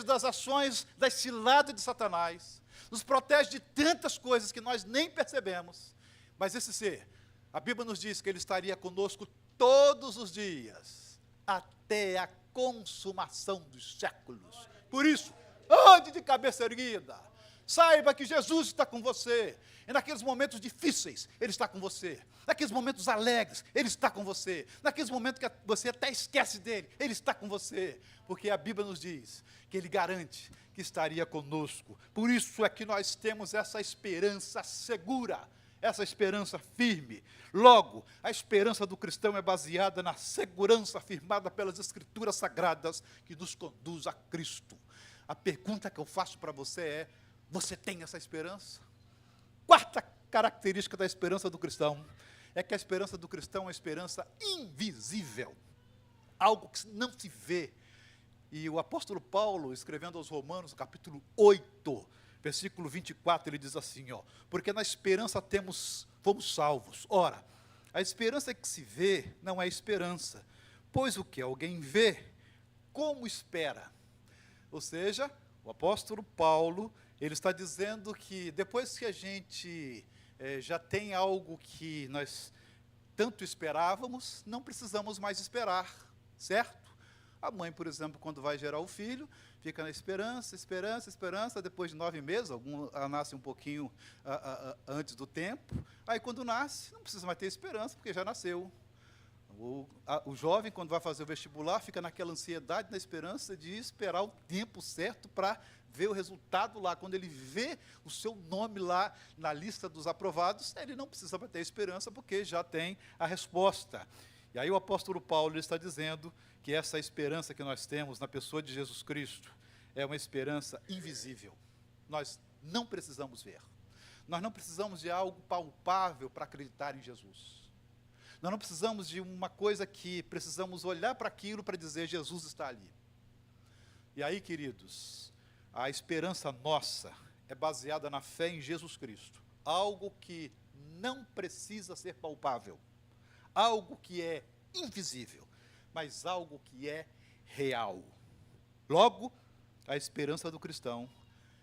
das ações, das ciladas de Satanás, nos protege de tantas coisas que nós nem percebemos. Mas esse ser, a Bíblia nos diz que ele estaria conosco todos os dias, até a consumação dos séculos. Por isso, ande de cabeça erguida, saiba que Jesus está com você. E naqueles momentos difíceis, Ele está com você. Naqueles momentos alegres, Ele está com você. Naqueles momentos que você até esquece dEle, Ele está com você. Porque a Bíblia nos diz que Ele garante que estaria conosco. Por isso é que nós temos essa esperança segura, essa esperança firme. Logo, a esperança do cristão é baseada na segurança afirmada pelas Escrituras Sagradas que nos conduz a Cristo. A pergunta que eu faço para você é: você tem essa esperança? Quarta característica da esperança do cristão é que a esperança do cristão é uma esperança invisível, algo que não se vê. E o apóstolo Paulo, escrevendo aos Romanos, capítulo 8, versículo 24, ele diz assim, porque na esperança fomos salvos. Ora, a esperança que se vê não é esperança, pois o que alguém vê, como espera? Ou seja, o apóstolo Paulo, ele está dizendo que depois que a gente já tem algo que nós tanto esperávamos, não precisamos mais esperar, certo? A mãe, por exemplo, quando vai gerar o filho, fica na esperança, depois de 9 meses, ela nasce um pouquinho antes do tempo, aí quando nasce, não precisa mais ter esperança, porque já nasceu. O jovem, quando vai fazer o vestibular, fica naquela ansiedade, na esperança de esperar o tempo certo para ver o resultado lá. Quando ele vê o seu nome lá na lista dos aprovados, ele não precisa ter esperança, porque já tem a resposta. E aí o apóstolo Paulo está dizendo que essa esperança que nós temos na pessoa de Jesus Cristo é uma esperança invisível. Nós não precisamos ver. Nós não precisamos de algo palpável para acreditar em Jesus. Nós não precisamos de uma coisa que precisamos olhar para aquilo para dizer: Jesus está ali. E aí, queridos, a esperança nossa é baseada na fé em Jesus Cristo. Algo que não precisa ser palpável. Algo que é invisível, mas algo que é real. Logo, a esperança do cristão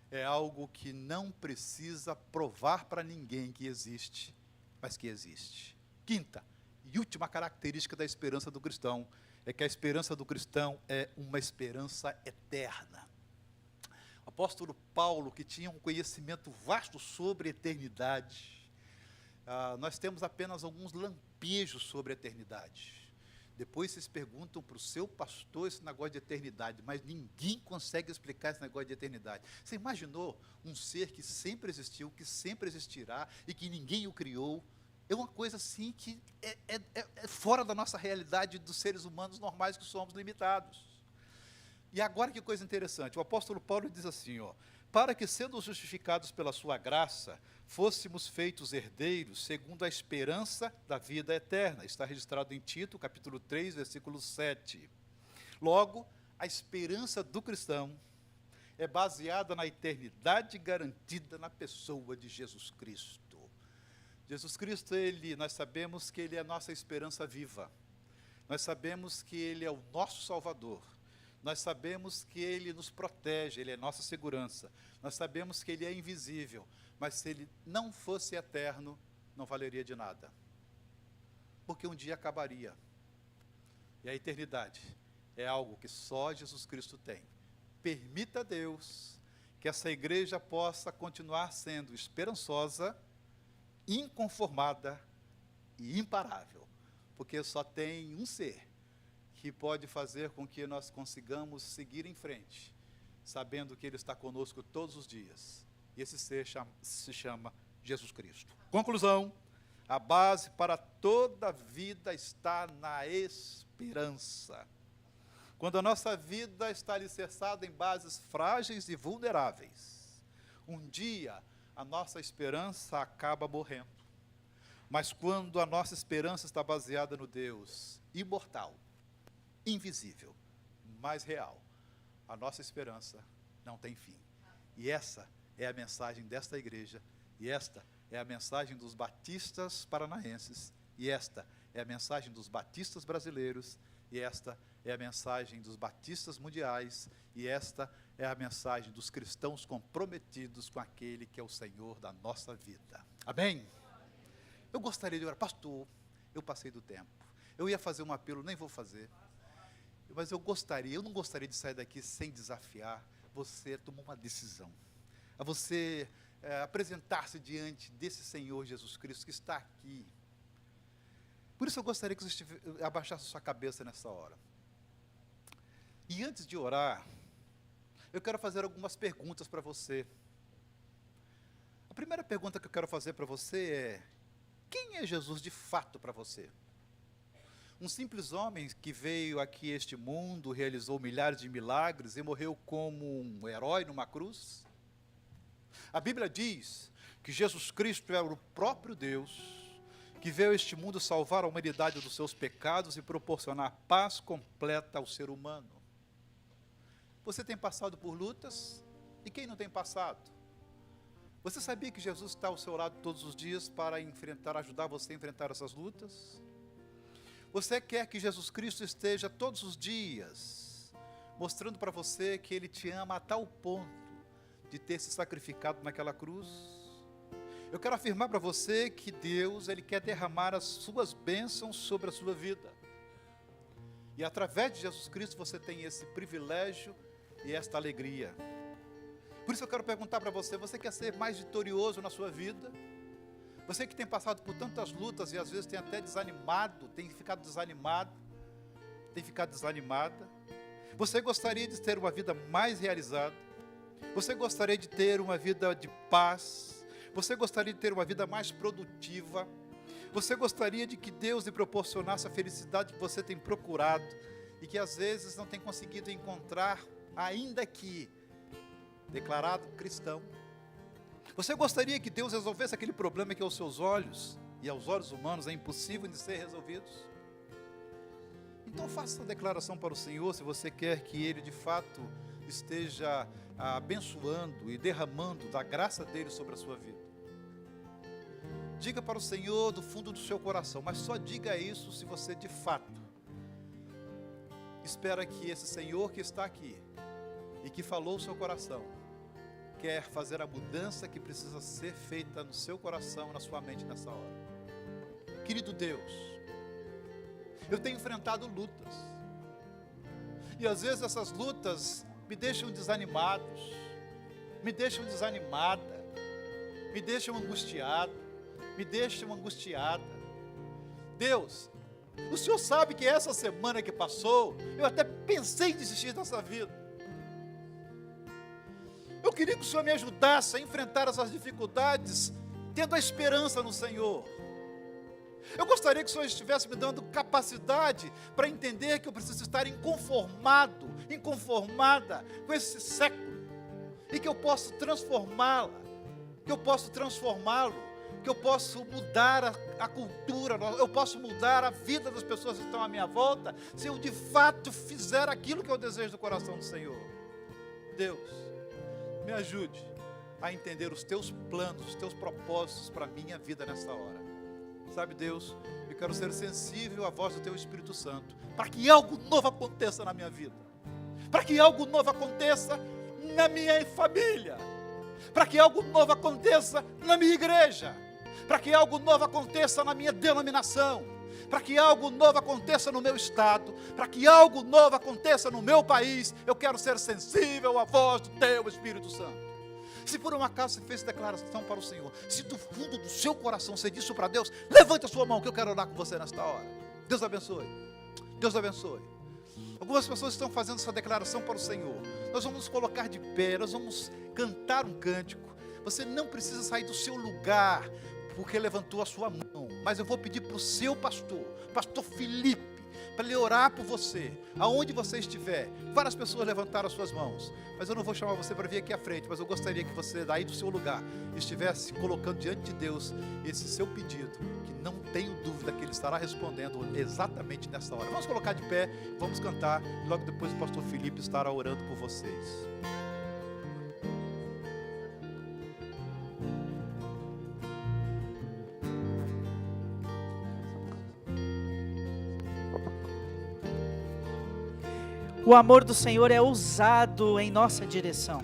é algo que não precisa provar para ninguém que existe, mas que existe. Quinta e última característica da esperança do cristão é que a esperança do cristão é uma esperança eterna. O apóstolo Paulo, que tinha um conhecimento vasto sobre a eternidade, nós temos apenas alguns lampejos sobre a eternidade. Depois vocês perguntam para o seu pastor esse negócio de eternidade, mas ninguém consegue explicar esse negócio de eternidade. Você imaginou um ser que sempre existiu, que sempre existirá e que ninguém o criou? É uma coisa assim que é fora da nossa realidade dos seres humanos normais, que somos limitados. E agora que coisa interessante, o apóstolo Paulo diz assim, para que, sendo justificados pela sua graça, fôssemos feitos herdeiros segundo a esperança da vida eterna. Está registrado em Tito, capítulo 3, versículo 7. Logo, a esperança do cristão é baseada na eternidade garantida na pessoa de Jesus Cristo. Jesus Cristo, nós sabemos que Ele é a nossa esperança viva. Nós sabemos que Ele é o nosso Salvador. Nós sabemos que Ele nos protege, Ele é nossa segurança. Nós sabemos que Ele é invisível, mas se Ele não fosse eterno, não valeria de nada. Porque um dia acabaria. E a eternidade é algo que só Jesus Cristo tem. Permita a Deus que essa igreja possa continuar sendo esperançosa, inconformada e imparável. Porque só tem um ser que pode fazer com que nós consigamos seguir em frente, sabendo que Ele está conosco todos os dias. E esse ser se chama Jesus Cristo. Conclusão, a base para toda a vida está na esperança. Quando a nossa vida está alicerçada em bases frágeis e vulneráveis, um dia a nossa esperança acaba morrendo. Mas quando a nossa esperança está baseada no Deus imortal, invisível, mas real, a nossa esperança não tem fim. E essa é a mensagem desta igreja, e esta é a mensagem dos batistas paranaenses, e esta é a mensagem dos batistas brasileiros, e esta é a mensagem dos batistas mundiais, e esta é a mensagem dos cristãos comprometidos com aquele que é o Senhor da nossa vida. Amém? Eu gostaria de orar, pastor, eu passei do tempo, eu ia fazer um apelo, nem vou fazer, mas eu não gostaria de sair daqui sem desafiar você a tomar uma decisão, a você apresentar-se diante desse Senhor Jesus Cristo que está aqui. Por isso eu gostaria que você abaixasse sua cabeça nessa hora. E antes de orar, eu quero fazer algumas perguntas para você. A primeira pergunta que eu quero fazer para você é: quem é Jesus de fato para você? Um simples homem que veio aqui a este mundo, realizou milhares de milagres e morreu como um herói numa cruz? A Bíblia diz que Jesus Cristo é o próprio Deus, que veio a este mundo salvar a humanidade dos seus pecados e proporcionar paz completa ao ser humano. Você tem passado por lutas? E quem não tem passado? Você sabia que Jesus está ao seu lado todos os dias para ajudar você a enfrentar essas lutas? Você quer que Jesus Cristo esteja todos os dias mostrando para você que Ele te ama a tal ponto de ter se sacrificado naquela cruz? Eu quero afirmar para você que Deus, Ele quer derramar as suas bênçãos sobre a sua vida. E através de Jesus Cristo você tem esse privilégio e esta alegria. Por isso eu quero perguntar para você: você quer ser mais vitorioso na sua vida? Você que tem passado por tantas lutas e às vezes tem até desanimado, tem ficado desanimada. Você gostaria de ter uma vida mais realizada? Você gostaria de ter uma vida de paz? Você gostaria de ter uma vida mais produtiva? Você gostaria de que Deus lhe proporcionasse a felicidade que você tem procurado e que às vezes não tem conseguido encontrar, ainda que declarado cristão? Você gostaria que Deus resolvesse aquele problema que aos seus olhos e aos olhos humanos é impossível de ser resolvidos? Então faça essa declaração para o Senhor, se você quer que Ele de fato esteja abençoando e derramando da graça dEle sobre a sua vida. Diga para o Senhor do fundo do seu coração, mas só diga isso se você de fato espera que esse Senhor que está aqui e que falou o seu coração quer fazer a mudança que precisa ser feita no seu coração, na sua mente nessa hora. Querido Deus, eu tenho enfrentado lutas, e às vezes essas lutas me deixam desanimados, me deixam desanimada, me deixam angustiado, me deixam angustiada. Deus, o Senhor sabe que essa semana que passou, eu até pensei em desistir dessa vida. Eu queria que o Senhor me ajudasse a enfrentar essas dificuldades, tendo a esperança no Senhor. Eu gostaria que o Senhor estivesse me dando capacidade para entender que eu preciso estar inconformada com esse século, e que eu posso transformá-la, que eu posso transformá-lo, que eu posso mudar a cultura, eu posso mudar a vida das pessoas que estão à minha volta, se eu de fato fizer aquilo que eu desejo do coração do Senhor. Deus, me ajude a entender os teus planos, os teus propósitos para a minha vida nessa hora. Sabe, Deus, eu quero ser sensível à voz do teu Espírito Santo, para que algo novo aconteça na minha vida, para que algo novo aconteça na minha família, para que algo novo aconteça na minha igreja, para que algo novo aconteça na minha denominação, para que algo novo aconteça no meu estado, para que algo novo aconteça no meu país. Eu quero ser sensível à voz do teu Espírito Santo. Se por um acaso você fez declaração para o Senhor, se do fundo do seu coração você disse isso para Deus, levante a sua mão que eu quero orar com você nesta hora. Deus abençoe. Deus abençoe. Algumas pessoas estão fazendo essa declaração para o Senhor. Nós vamos colocar de pé, nós vamos cantar um cântico. Você não precisa sair do seu lugar porque levantou a sua mão, mas eu vou pedir para o seu pastor, pastor Felipe, para ele orar por você, aonde você estiver. Várias pessoas levantaram as suas mãos, mas eu não vou chamar você para vir aqui à frente, mas eu gostaria que você, daí do seu lugar, estivesse colocando diante de Deus esse seu pedido, que não tenho dúvida que Ele estará respondendo exatamente nessa hora. Vamos colocar de pé, vamos cantar, e logo depois o pastor Felipe estará orando por vocês. O amor do Senhor é ousado em nossa direção.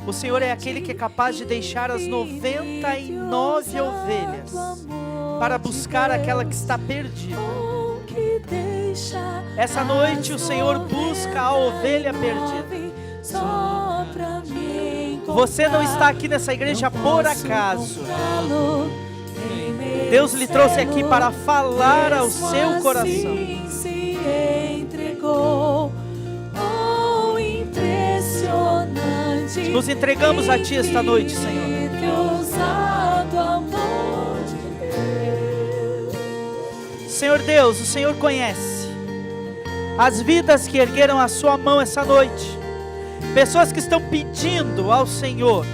O Senhor é aquele que é capaz de deixar as 99 ovelhas para buscar aquela que está perdida. Essa noite o Senhor busca a ovelha perdida. Você não está aqui nessa igreja por acaso. Deus lhe trouxe aqui para falar ao seu coração. Oh, impressionante. Nos entregamos a Ti esta noite, Senhor. Senhor Deus, o Senhor conhece as vidas que ergueram a sua mão essa noite. Pessoas que estão pedindo ao Senhor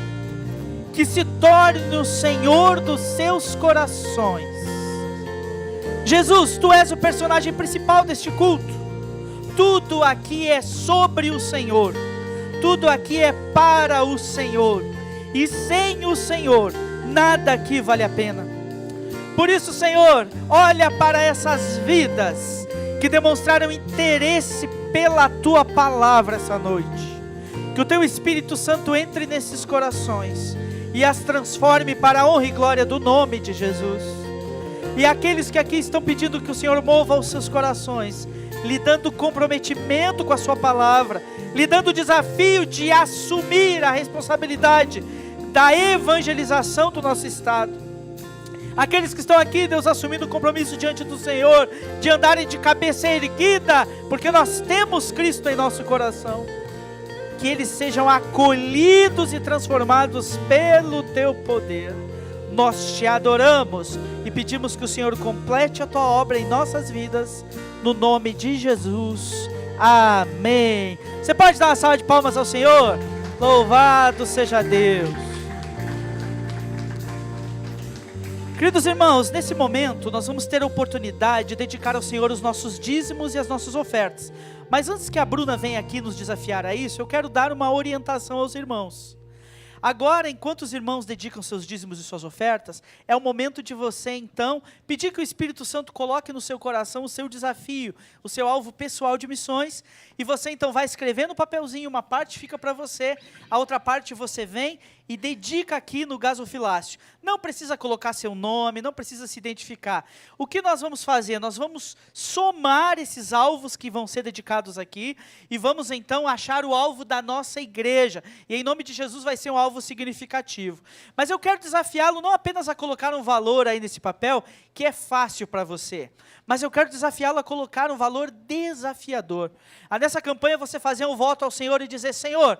que se torne o Senhor dos seus corações. Jesus, Tu és o personagem principal deste culto. Tudo aqui é sobre o Senhor, tudo aqui é para o Senhor, e sem o Senhor, nada aqui vale a pena. Por isso, Senhor, olha para essas vidas que demonstraram interesse pela Tua palavra essa noite. Que o Teu Espírito Santo entre nesses corações e as transforme para a honra e glória do nome de Jesus. E aqueles que aqui estão pedindo que o Senhor mova os seus corações, lhe dando comprometimento com a sua palavra, lhe dando o desafio de assumir a responsabilidade da evangelização do nosso estado. Aqueles que estão aqui, Deus, assumindo o compromisso diante do Senhor, de andarem de cabeça erguida, porque nós temos Cristo em nosso coração. Que eles sejam acolhidos e transformados pelo Teu poder. Nós Te adoramos e pedimos que o Senhor complete a Tua obra em nossas vidas, no nome de Jesus, amém. Você pode dar uma salva de palmas ao Senhor? Louvado seja Deus. Queridos irmãos, nesse momento nós vamos ter a oportunidade de dedicar ao Senhor os nossos dízimos e as nossas ofertas. Mas antes que a Bruna venha aqui nos desafiar a isso, eu quero dar uma orientação aos irmãos. Agora, enquanto os irmãos dedicam seus dízimos e suas ofertas, é o momento de você, então, pedir que o Espírito Santo coloque no seu coração o seu desafio, o seu alvo pessoal de missões, e você, então, vai escrever no papelzinho, uma parte fica para você, a outra parte você vem e dedica aqui no gasofilácio. Não precisa colocar seu nome, não precisa se identificar. O que nós vamos fazer? Nós vamos somar esses alvos que vão ser dedicados aqui, e vamos, então, achar o alvo da nossa igreja, e em nome de Jesus vai ser um alvo significativo. Mas eu quero desafiá-lo não apenas a colocar um valor aí nesse papel, que é fácil para você, mas eu quero desafiá-lo a colocar um valor desafiador. Nessa campanha você fazer um voto ao Senhor e dizer: Senhor,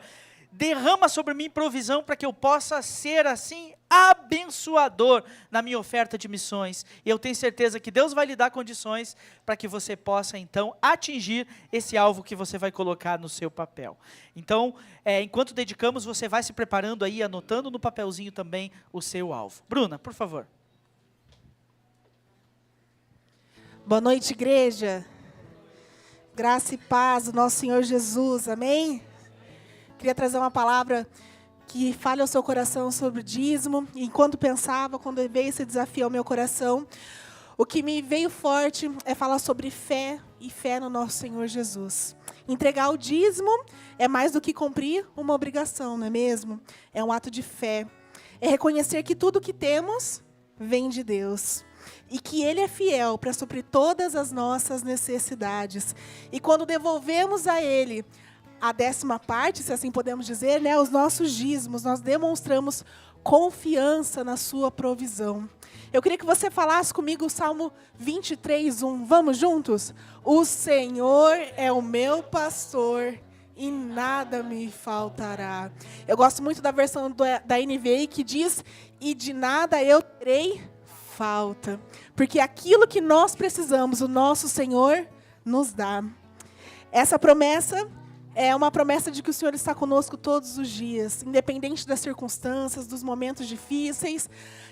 derrama sobre mim provisão para que eu possa ser assim abençoador na minha oferta de missões. E eu tenho certeza que Deus vai lhe dar condições para que você possa então atingir esse alvo que você vai colocar no seu papel. Então, enquanto dedicamos, você vai se preparando aí, anotando no papelzinho também o seu alvo. Bruna, por favor. Boa noite, igreja. Graça e paz do nosso Senhor Jesus, amém? Queria trazer uma palavra que fale ao seu coração sobre o dízimo. E enquanto pensava, quando veio esse desafio ao meu coração, o que me veio forte é falar sobre fé e fé no nosso Senhor Jesus. Entregar o dízimo é mais do que cumprir uma obrigação, não é mesmo? É um ato de fé. É reconhecer que tudo que temos vem de Deus. E que Ele é fiel para suprir todas as nossas necessidades. E quando devolvemos a Ele a 10ª parte, se assim podemos dizer, né, os nossos dízimos, nós demonstramos confiança na sua provisão. Eu queria que você falasse comigo o Salmo 23:1. Vamos juntos? O Senhor é o meu pastor e nada me faltará. Eu gosto muito da versão da NVI que diz: e de nada eu terei falta. Porque aquilo que nós precisamos, o nosso Senhor nos dá. Essa promessa é uma promessa de que o Senhor está conosco todos os dias, independente das circunstâncias, dos momentos difíceis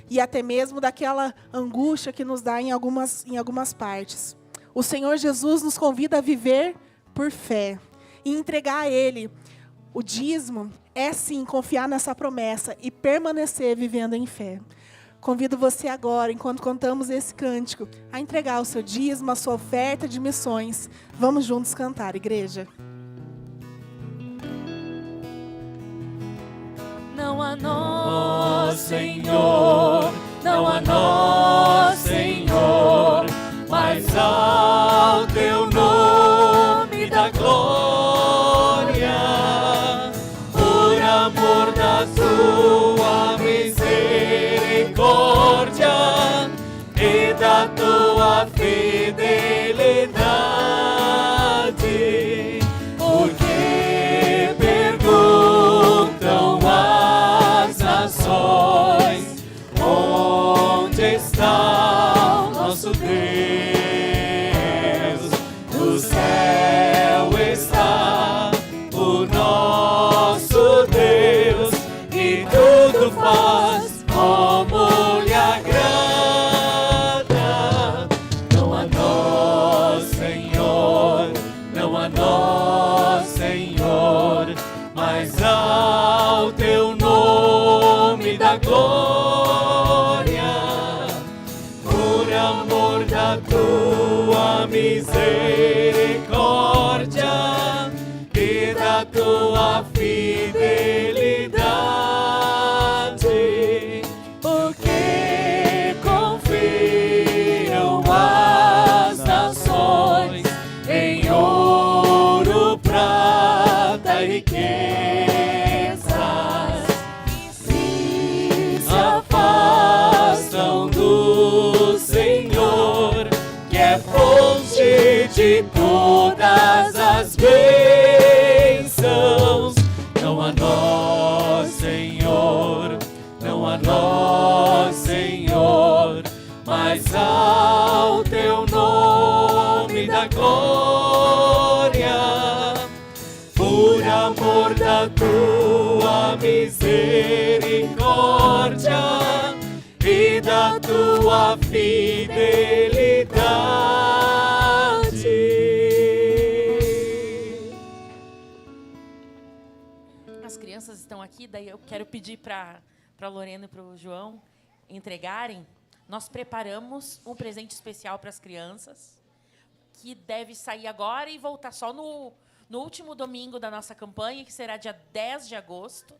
e até mesmo daquela angústia que nos dá em algumas partes. O Senhor Jesus nos convida a viver por fé e entregar a Ele. O dízimo é sim confiar nessa promessa e permanecer vivendo em fé. Convido você agora, enquanto cantamos esse cântico, a entregar o seu dízimo, a sua oferta de missões. Vamos juntos cantar, igreja. Não a nós, Senhor, não a nós, Senhor, mas ao teu nome da glória, por amor da tua misericórdia e da tua fidelidade, porque perguntam as nações, onde está o nosso Deus? No céu está o nosso Deus e tudo faz como lhe agrada. Não a nós, Senhor, não a nós, Senhor, mas ao teu nome da glória, por amor da tua misericórdia e da tua fidelidade, porque confiam as nações em ouro, prata e riquezas, e se afastam do Senhor, que é fonte de todas as bênçãos. Não a nós, Senhor, não a nós, Senhor, mas ao teu nome da glória, por amor da tua misericórdia e da tua fidelidade. As crianças estão aqui, daí eu quero pedir para a Lorena e para o João entregarem. Nós preparamos um presente especial para as crianças, que deve sair agora e voltar só no último domingo da nossa campanha, que será dia 10 de agosto.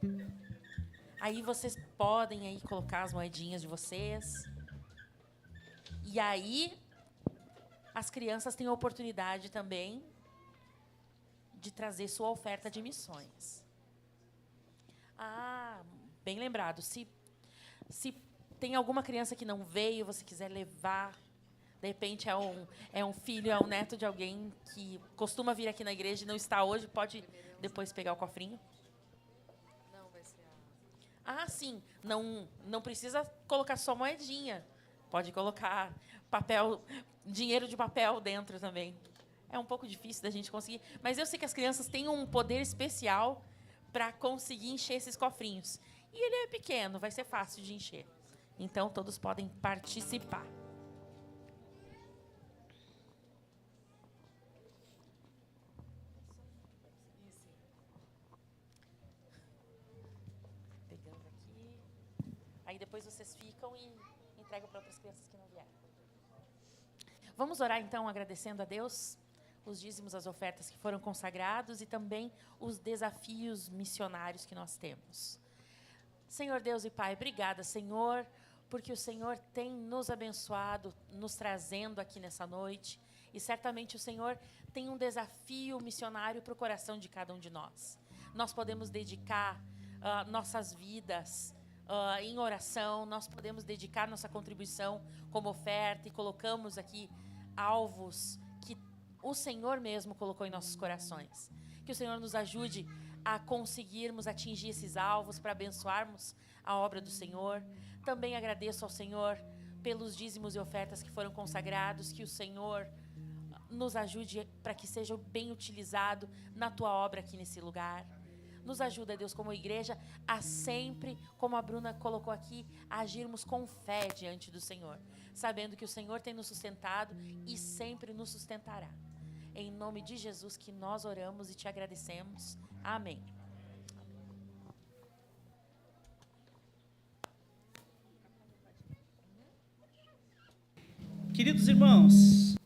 Aí vocês podem aí colocar as moedinhas de vocês. E aí, as crianças têm a oportunidade também de trazer sua oferta de missões. Ah, bem lembrado. Se tem alguma criança que não veio, você quiser levar, de repente é um filho, é um neto de alguém que costuma vir aqui na igreja e não está hoje, pode depois pegar o cofrinho. Ah, sim, não precisa colocar só moedinha. Pode colocar papel, dinheiro de papel dentro também. É um pouco difícil da gente conseguir, mas eu sei que as crianças têm um poder especial para conseguir encher esses cofrinhos. E ele é pequeno, vai ser fácil de encher. Então, todos podem participar. Pegando aqui. Aí depois vocês ficam e entregam para outras crianças que não vieram. Vamos orar, então, agradecendo a Deus os dízimos, as ofertas que foram consagrados e também os desafios missionários que nós temos. Senhor Deus e Pai, obrigada, Senhor, porque o Senhor tem nos abençoado, nos trazendo aqui nessa noite, e certamente o Senhor tem um desafio missionário para o coração de cada um de nós. Nós podemos dedicar nossas vidas em oração, nós podemos dedicar nossa contribuição como oferta, e colocamos aqui alvos que o Senhor mesmo colocou em nossos corações. Que o Senhor nos ajude a conseguirmos atingir esses alvos para abençoarmos a obra do Senhor. Também agradeço ao Senhor pelos dízimos e ofertas que foram consagrados, que o Senhor nos ajude para que seja bem utilizado na Tua obra aqui nesse lugar. Nos ajuda, Deus, como igreja, a sempre, como a Bruna colocou aqui, a agirmos com fé diante do Senhor, sabendo que o Senhor tem nos sustentado e sempre nos sustentará. Em nome de Jesus que nós oramos e te agradecemos. Amém. Queridos irmãos,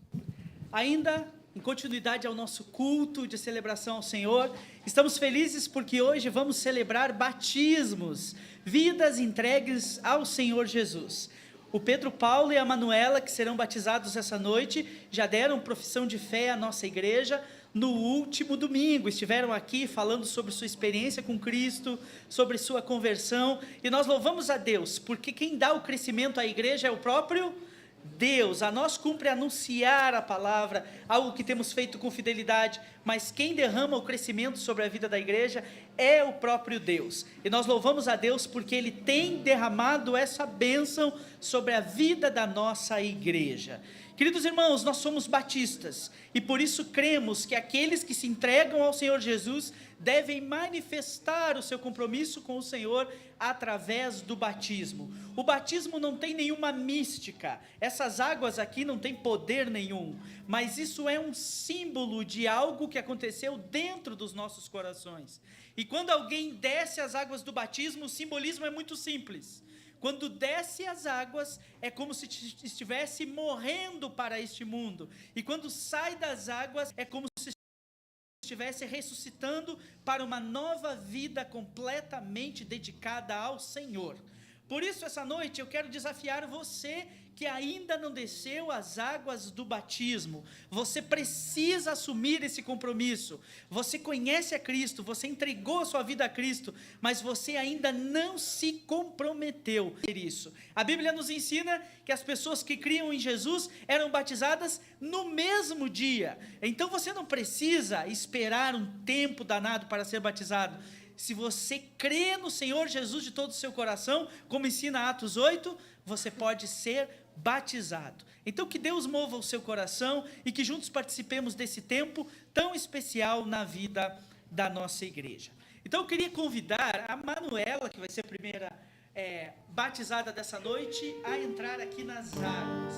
ainda em continuidade ao nosso culto de celebração ao Senhor, estamos felizes porque hoje vamos celebrar batismos, vidas entregues ao Senhor Jesus. O Pedro Paulo e a Manuela, que serão batizados essa noite, já deram profissão de fé à nossa igreja no último domingo. Estiveram aqui falando sobre sua experiência com Cristo, sobre sua conversão, e nós louvamos a Deus, porque quem dá o crescimento à igreja é o próprio Deus. A nós cumpre anunciar a palavra, algo que temos feito com fidelidade, mas quem derrama o crescimento sobre a vida da igreja é o próprio Deus, e nós louvamos a Deus porque Ele tem derramado essa bênção sobre a vida da nossa igreja. Queridos irmãos, nós somos batistas, e por isso cremos que aqueles que se entregam ao Senhor Jesus devem manifestar o seu compromisso com o Senhor através do batismo. O batismo não tem nenhuma mística, essas águas aqui não têm poder nenhum, mas isso é um símbolo de algo que aconteceu dentro dos nossos corações. E quando alguém desce as águas do batismo, o simbolismo é muito simples. Quando desce as águas, é como se estivesse morrendo para este mundo. E quando sai das águas, é como se estivesse ressuscitando para uma nova vida completamente dedicada ao Senhor. Por isso, essa noite, eu quero desafiar você que ainda não desceu as águas do batismo. Você precisa assumir esse compromisso. Você conhece a Cristo, você entregou sua vida a Cristo, mas você ainda não se comprometeu a isso. A Bíblia nos ensina que as pessoas que criam em Jesus eram batizadas no mesmo dia. Então você não precisa esperar um tempo danado para ser batizado. Se você crê no Senhor Jesus de todo o seu coração, como ensina Atos 8, você pode ser batizado. Então que Deus mova o seu coração e que juntos participemos desse tempo tão especial na vida da nossa igreja. Então eu queria convidar a Manuela, que vai ser a primeira batizada dessa noite, a entrar aqui nas águas.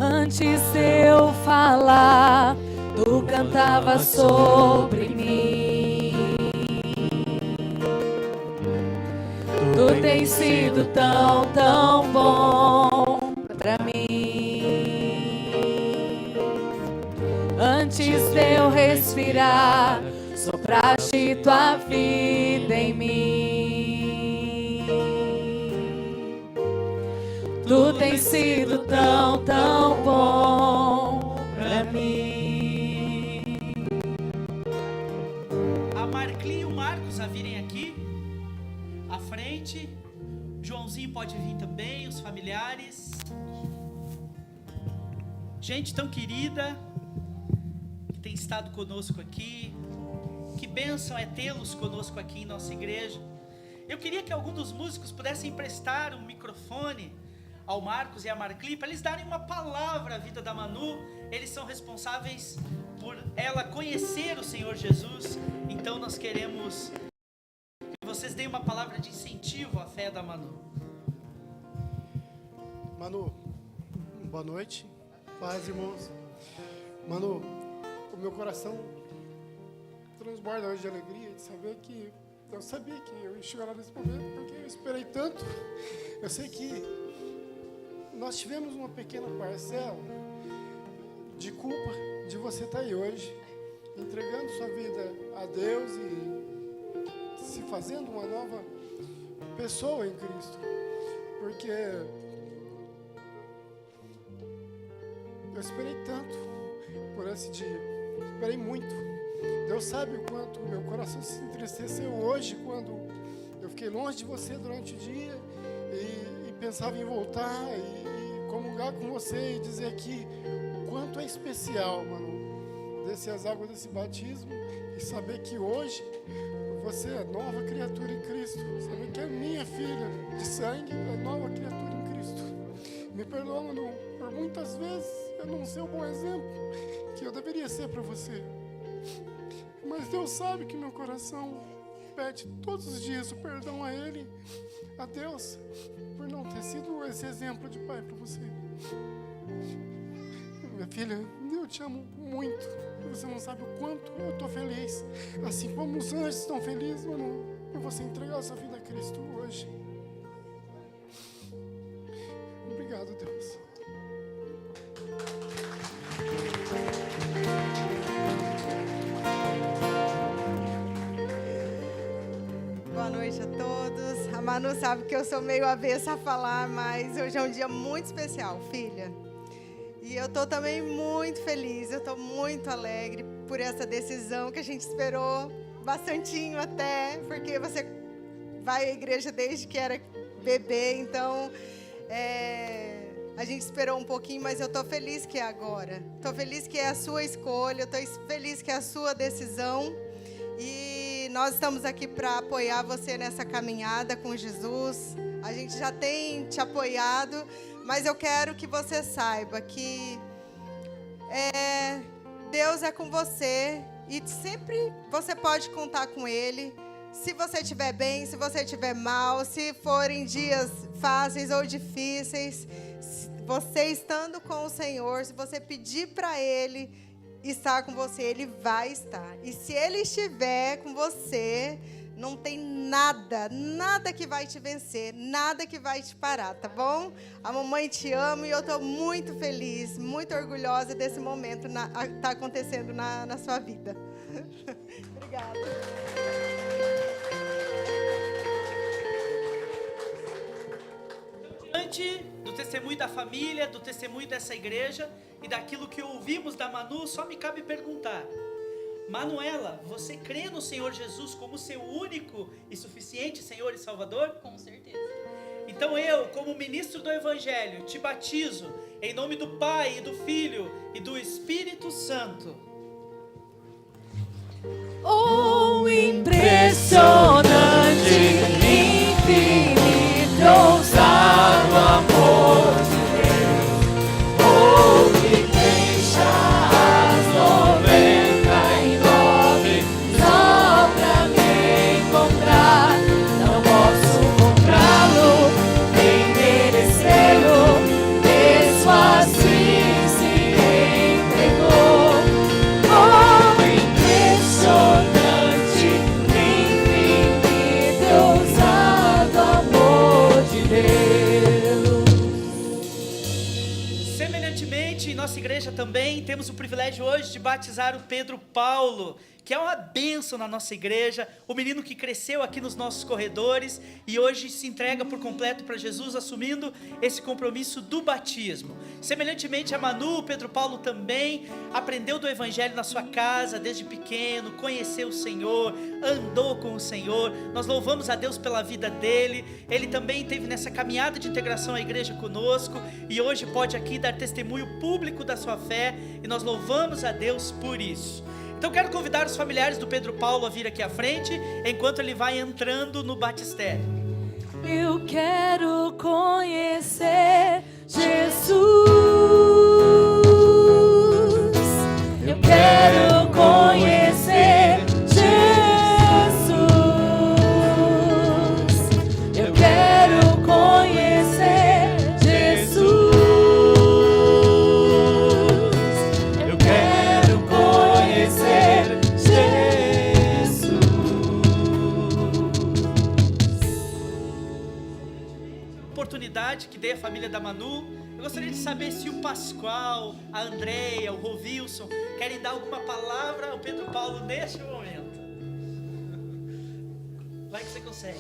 Antes de eu falar, tu cantava sobre mim. Tu tens sido tão, tão bom pra mim. Antes de eu respirar, sopraste tua vida em mim. Tu tens sido tão, tão bom pra mim. A Marcli e o Marcos a virem aqui à frente. Joãozinho pode vir também, os familiares. Gente tão querida que tem estado conosco aqui. Que bênção é tê-los conosco aqui em nossa igreja. Eu queria que algum dos músicos pudessem emprestar um microfone ao Marcos e à Marcli para eles darem uma palavra à vida da Manu. Eles são responsáveis por ela conhecer o Senhor Jesus. Então nós queremos que vocês deem uma palavra de incentivo à fé da Manu. Manu, boa noite. Paz, irmãos. Manu, o meu coração transborda hoje de alegria de saber que eu sabia que eu ia chegar nesse momento, porque eu esperei tanto. Eu sei que nós tivemos uma pequena parcela de culpa de você estar aí hoje, entregando sua vida a Deus e se fazendo uma nova pessoa em Cristo. Porque eu esperei tanto por esse dia, esperei muito. Deus sabe o quanto o meu coração se entristeceu hoje, quando eu fiquei longe de você durante o dia e pensava em voltar e comungar com você e dizer que o quanto é especial, mano, descer as águas desse batismo e saber que hoje você é nova criatura em Cristo, saber que é minha filha de sangue, é nova criatura em Cristo. Me perdoa, mano, por muitas vezes eu não ser o bom exemplo que eu deveria ser para você. Mas Deus sabe que meu coração pede todos os dias o perdão a Ele, a Deus, por não ter sido esse exemplo de pai para você. Minha filha, eu te amo muito. Você não sabe o quanto eu estou feliz. Assim como os anjos estão felizes, mano, por você entregar a sua vida a Cristo hoje. Obrigado, Deus. Boa noite a todos. A Manu sabe que eu sou meio avessa a falar, mas hoje é um dia muito especial, filha. E eu estou também muito feliz, eu estou muito alegre por essa decisão que a gente esperou bastantinho até, porque você vai à igreja desde que era bebê, então a gente esperou um pouquinho, mas eu estou feliz que é agora. Estou feliz que é a sua escolha, estou feliz que é a sua decisão. E nós estamos aqui para apoiar você nessa caminhada com Jesus. A gente já tem te apoiado, mas eu quero que você saiba que Deus é com você e sempre você pode contar com Ele. Se você estiver bem, se você estiver mal, se forem dias fáceis ou difíceis, você estando com o Senhor, se você pedir para Ele estar com você, Ele vai estar. E se Ele estiver com você, não tem nada que vai te vencer, nada que vai te parar, tá bom? A mamãe te ama e eu estou muito feliz, muito orgulhosa desse momento tá acontecendo na sua vida. Obrigada. Diante do testemunho da família, do testemunho dessa igreja e daquilo que ouvimos da Manu, só me cabe perguntar: Manuela, você crê no Senhor Jesus como seu único e suficiente Senhor e Salvador? Com certeza. Então eu, como ministro do Evangelho, te batizo em nome do Pai, e do Filho e do Espírito Santo. Oh, impressionante, infinito, ousado amor de Deus. Oh, que deixa as 99 só pra me encontrar. Não posso comprá-lo, nem merecê-lo. Isso assim se entregou. Oh, impressionante, infinito, ousado amor de Deus. Semelhantemente, em nossa igreja também temos o privilégio hoje de batizar o Pedro Paulo, que é uma bênção na nossa igreja, o menino que cresceu aqui nos nossos corredores e hoje se entrega por completo para Jesus, assumindo esse compromisso do batismo. Semelhantemente a Manu, o Pedro Paulo também aprendeu do Evangelho na sua casa desde pequeno, conheceu o Senhor, andou com o Senhor. Nós louvamos a Deus pela vida dele. Ele também esteve nessa caminhada de integração à igreja conosco e hoje pode aqui dar testemunho público da sua fé, e nós louvamos a Deus por isso. Então quero convidar os familiares do Pedro Paulo a vir aqui à frente, enquanto ele vai entrando no batistério. Eu quero conhecer Jesus. Eu quero conhecer Jesus. Eu quero conhecer Jesus. Eu quero conhecer Jesus. Oportunidade que dei à família da Manu. Eu gostaria de saber se o Pascoal, a Andreia, o Rovilson querem dar alguma palavra ao Pedro Paulo neste momento. Vai que você consegue.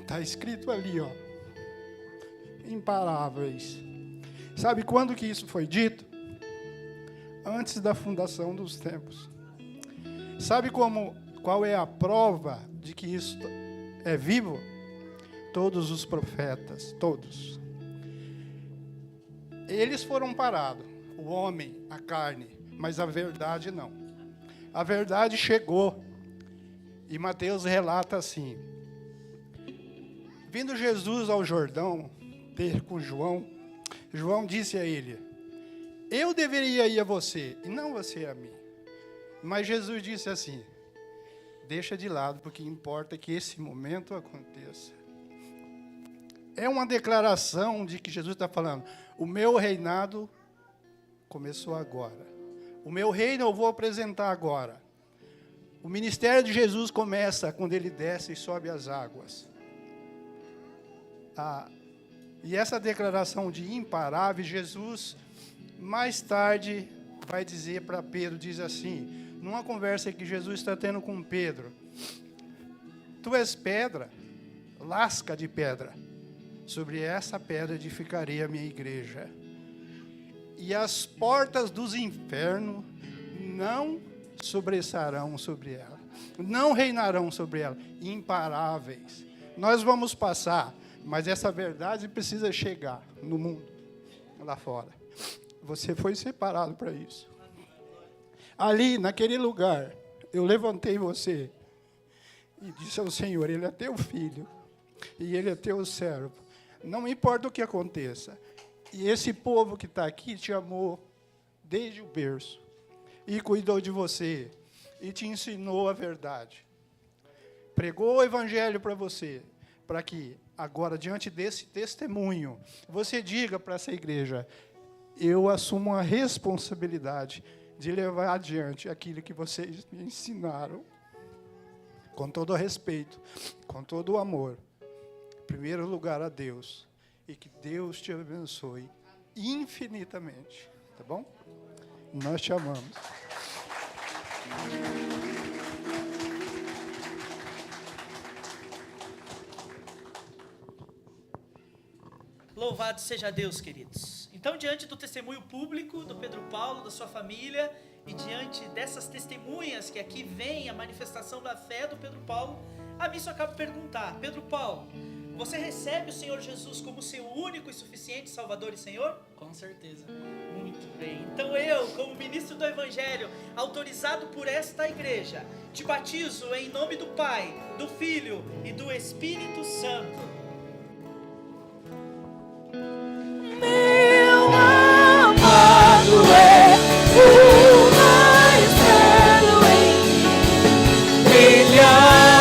Está escrito ali, ó, imparáveis. Sabe quando que isso foi dito? Antes da fundação dos tempos. Sabe qual é a prova de que isso é vivo? Todos os profetas, todos. Eles foram parados, o homem, a carne, mas a verdade não. A verdade chegou. E Mateus relata assim: vindo Jesus ao Jordão ter com João, João disse a ele: eu deveria ir a você, e não você a mim. Mas Jesus disse assim: deixa de lado, porque importa que esse momento aconteça. É uma declaração de que Jesus está falando: o meu reinado começou agora. O meu reino eu vou apresentar agora. O ministério de Jesus começa quando ele desce e sobe as águas. E essa declaração de imparável, Jesus, mais tarde, vai dizer para Pedro, diz assim, numa conversa que Jesus está tendo com Pedro: tu és pedra, lasca de pedra. Sobre essa pedra edificarei a minha igreja. E as portas dos infernos não sobressarão sobre ela. Não reinarão sobre ela. Imparáveis. Nós vamos passar, mas essa verdade precisa chegar no mundo, lá fora. Você foi separado para isso. Ali, naquele lugar, eu levantei você e disse ao Senhor: Ele é teu filho e Ele é teu servo. Não importa o que aconteça. E esse povo que está aqui te amou desde o berço e cuidou de você e te ensinou a verdade. Pregou o evangelho para você, para que agora, diante desse testemunho, você diga para essa igreja: eu assumo a responsabilidade de levar adiante aquilo que vocês me ensinaram, com todo o respeito, com todo o amor. Em primeiro lugar a Deus, e que Deus te abençoe infinitamente, tá bom? Nós te amamos. Louvado seja Deus, queridos. Então, diante do testemunho público do Pedro Paulo, da sua família, e diante dessas testemunhas que aqui vem a manifestação da fé do Pedro Paulo, a mim só cabe perguntar: Pedro Paulo, você recebe o Senhor Jesus como seu único e suficiente Salvador e Senhor? Com certeza. Muito bem. Então eu, como ministro do Evangelho, autorizado por esta igreja, te batizo em nome do Pai, do Filho e do Espírito Santo. Meu amado é o mais belo em mim. Milhares,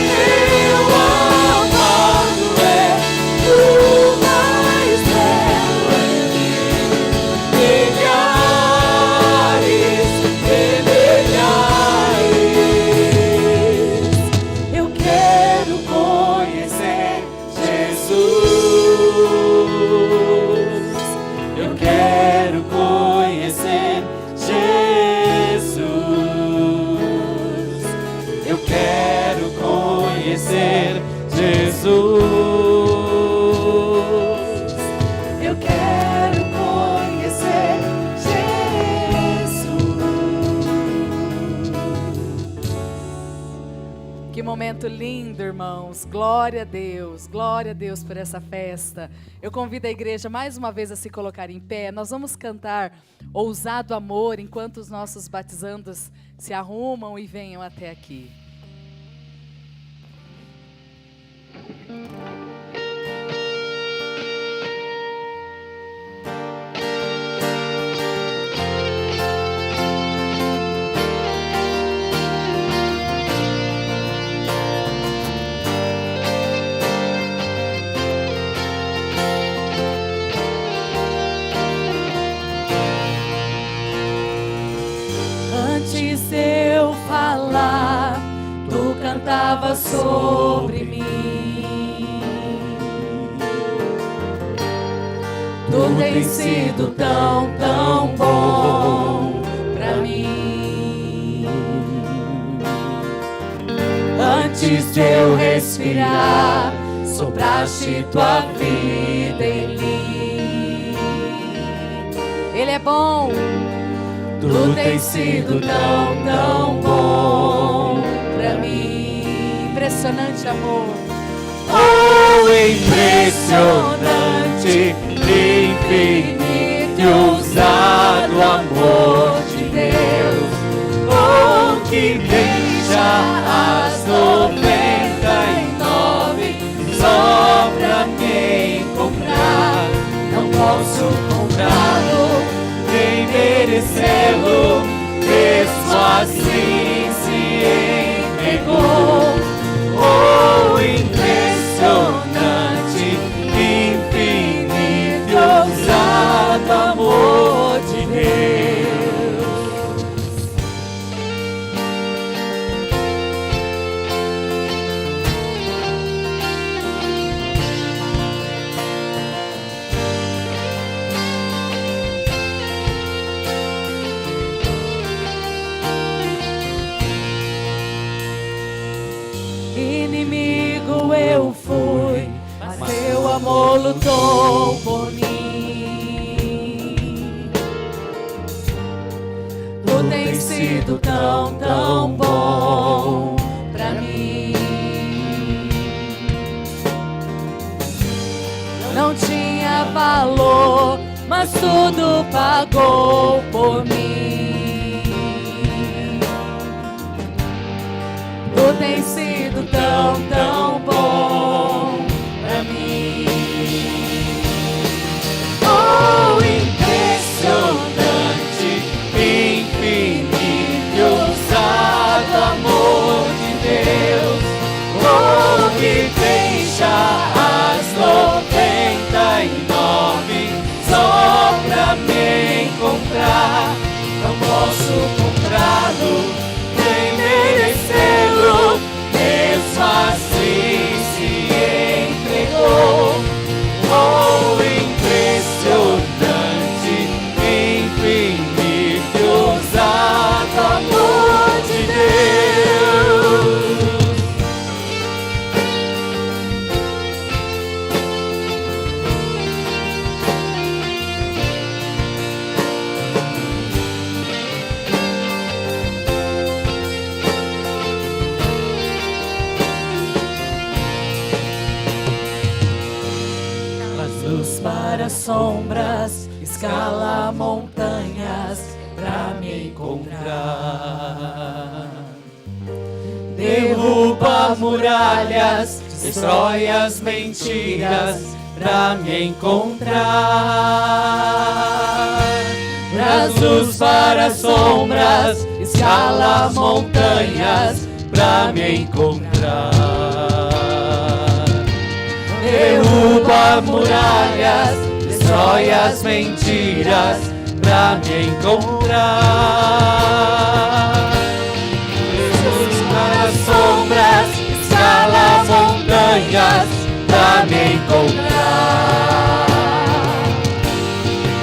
meu amado é o mais belo em mim. Milhares, milhares. eu quero conhecer Jesus. Eu quero conhecer Jesus. Que momento lindo, irmãos. Glória a Deus por essa festa. Eu convido a igreja mais uma vez a se colocar em pé. Nós vamos cantar Ousado Amor enquanto os nossos batizandos se arrumam e venham até aqui. Antes de eu falar, tu cantava sobre mim. Tu tem sido tão, tão bom pra mim. Antes de eu respirar, sopraste tua vida em mim. Ele é bom. Tu tem sido tão, tão bom pra mim. Impressionante amor. Oh, impressionante, infinito e ousado amor de Deus. Oh, que deixa as 99 só pra me encontrar. Não posso comprá-lo, nem merecê-lo, mesmo assim se entregou. Oh, impressionante, infinito e ousado amor de Deus. Inimigo eu fui, mas teu amor lutou por mim. Tu tens sido tão, tão bom pra mim. Não tinha valor, mas tudo pagou por mim. Tu tens sido tão, tão bom pra mim. Oh, impressionante, infinito e ousado amor de Deus. Oh, que deixa as 99 só pra me encontrar. Não posso comprá-lo, nem merecê-lo, mesmo assim se entregou. Oh, impressionante, infinito e ousado amor de Deus. Luz para sombras, escala montanhas pra me encontrar. Derruba muralhas, destrói as mentiras pra me encontrar. Traz luz para sombras, escala montanhas pra me encontrar. Derruba muralhas, destrói as mentiras pra me encontrar. Luz para sombras, escala montanhas pra me encontrar.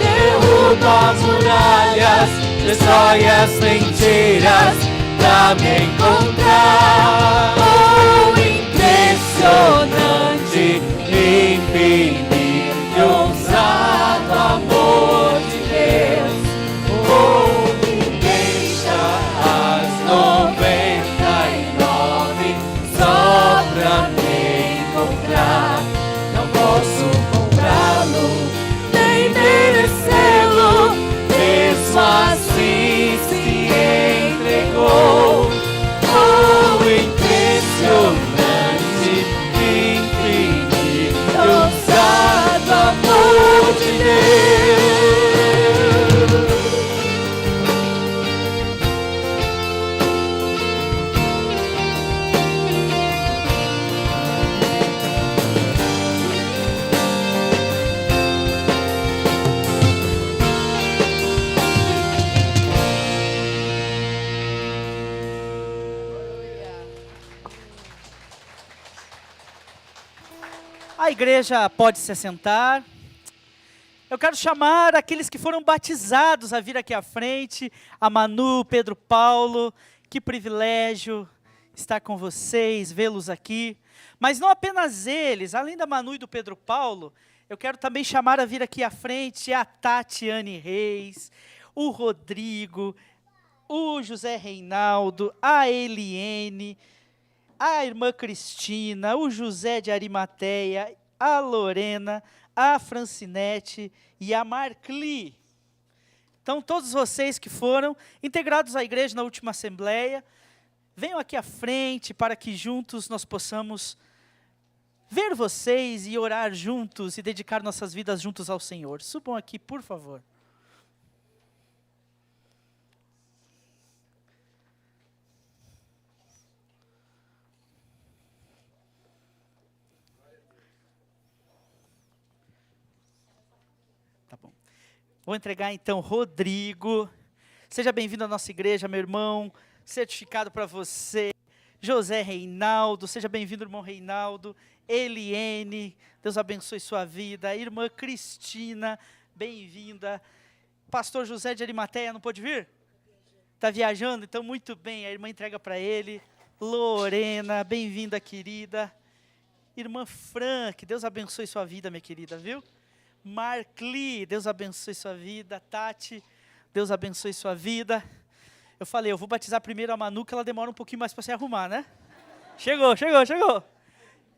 Derruba muralhas, destrói as mentiras pra me encontrar. A igreja pode se assentar. Eu quero chamar aqueles que foram batizados a vir aqui à frente. A Manu, Pedro Paulo, que privilégio estar com vocês, vê-los aqui. Mas não apenas eles, além da Manu e do Pedro Paulo, eu quero também chamar a vir aqui à frente a Tatiane Reis, o Rodrigo, o José Reinaldo, a Eliene, a irmã Cristina, o José de Arimateia, a Lorena, a Francinete e a Marcli. Então, todos vocês que foram integrados à igreja na última assembleia, venham aqui à frente para que juntos nós possamos ver vocês e orar juntos e dedicar nossas vidas juntos ao Senhor. Subam aqui, por favor. Tá bom. Vou entregar então Rodrigo. Seja bem-vindo à nossa igreja, meu irmão. Certificado para você. José Reinaldo, seja bem-vindo, irmão Reinaldo. Eliene, Deus abençoe sua vida. Irmã Cristina, bem-vinda. Pastor José de Arimateia, não pôde vir? Está viajando? Então, muito bem, a irmã entrega para ele. Lorena, bem-vinda, querida. Irmã Fran, que Deus abençoe sua vida, minha querida, viu? Marcli, Deus abençoe sua vida. Tati, Deus abençoe sua vida. Eu falei, eu vou batizar primeiro a Manu, que ela demora um pouquinho mais para se arrumar, né? Chegou.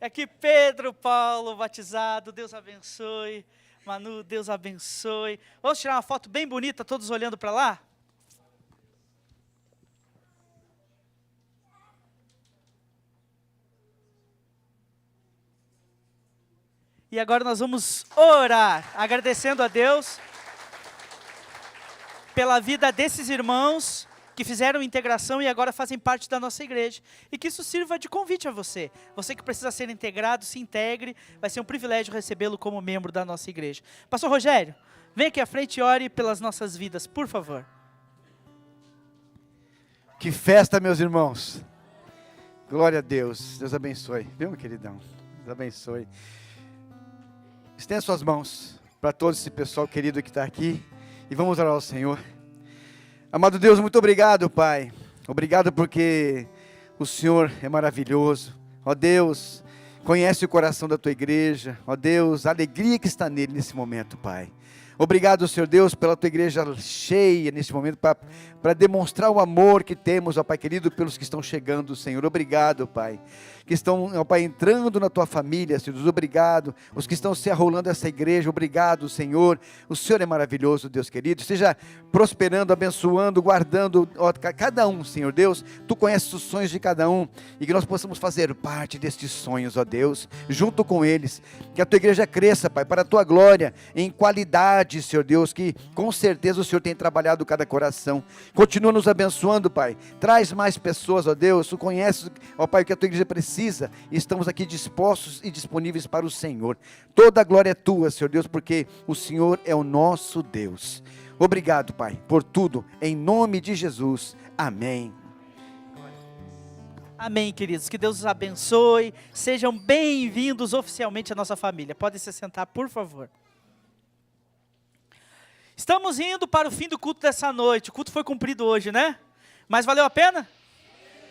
Aqui Pedro Paulo, batizado, Deus abençoe. Manu, Deus abençoe. Vamos tirar uma foto bem bonita, todos olhando para lá? E agora nós vamos orar, agradecendo a Deus pela vida desses irmãos que fizeram integração e agora fazem parte da nossa igreja. E que isso sirva de convite a você. Você que precisa ser integrado, se integre. Vai ser um privilégio recebê-lo como membro da nossa igreja. Pastor Rogério, vem aqui à frente e ore pelas nossas vidas, por favor. Que festa, meus irmãos. Glória a Deus. Deus abençoe. Viu, meu queridão? Deus abençoe. Estenda suas mãos para todo esse pessoal querido que está aqui. E vamos orar ao Senhor. Amado Deus, muito obrigado, Pai. Obrigado porque o Senhor é maravilhoso. Ó Deus, conhece o coração da tua igreja. Ó Deus, a alegria que está nele nesse momento, Pai. Obrigado, Senhor Deus, pela tua igreja cheia nesse momento, para demonstrar o amor que temos, ó Pai querido, pelos que estão chegando, Senhor. Obrigado, Pai. Que estão, ó Pai, entrando na tua família, Senhor Deus, obrigado. Os que estão se arrolando essa igreja, obrigado, Senhor. O Senhor é maravilhoso, Deus querido. Seja prosperando, abençoando, guardando, ó, cada um, Senhor Deus. Tu conheces os sonhos de cada um e que nós possamos fazer parte destes sonhos, ó Deus, junto com eles. Que a tua igreja cresça, Pai, para a tua glória, em qualidade, Senhor Deus, que com certeza o Senhor tem trabalhado cada coração. Continua nos abençoando, Pai. Traz mais pessoas, ó Deus. Tu conheces, ó Pai, o que a tua igreja precisa. E estamos aqui dispostos e disponíveis para o Senhor. Toda a glória é tua, Senhor Deus, porque o Senhor é o nosso Deus. Obrigado, Pai, por tudo. Em nome de Jesus. Amém. Amém, queridos. Que Deus os abençoe. Sejam bem-vindos oficialmente à nossa família. Podem se sentar, por favor. Estamos indo para o fim do culto dessa noite. O culto foi cumprido hoje, né? Mas valeu a pena?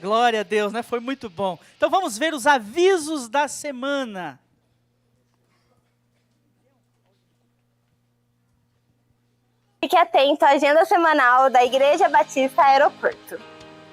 Glória a Deus, né? Foi muito bom. Então vamos ver os avisos da semana. Fique atento à agenda semanal da Igreja Batista Aeroporto.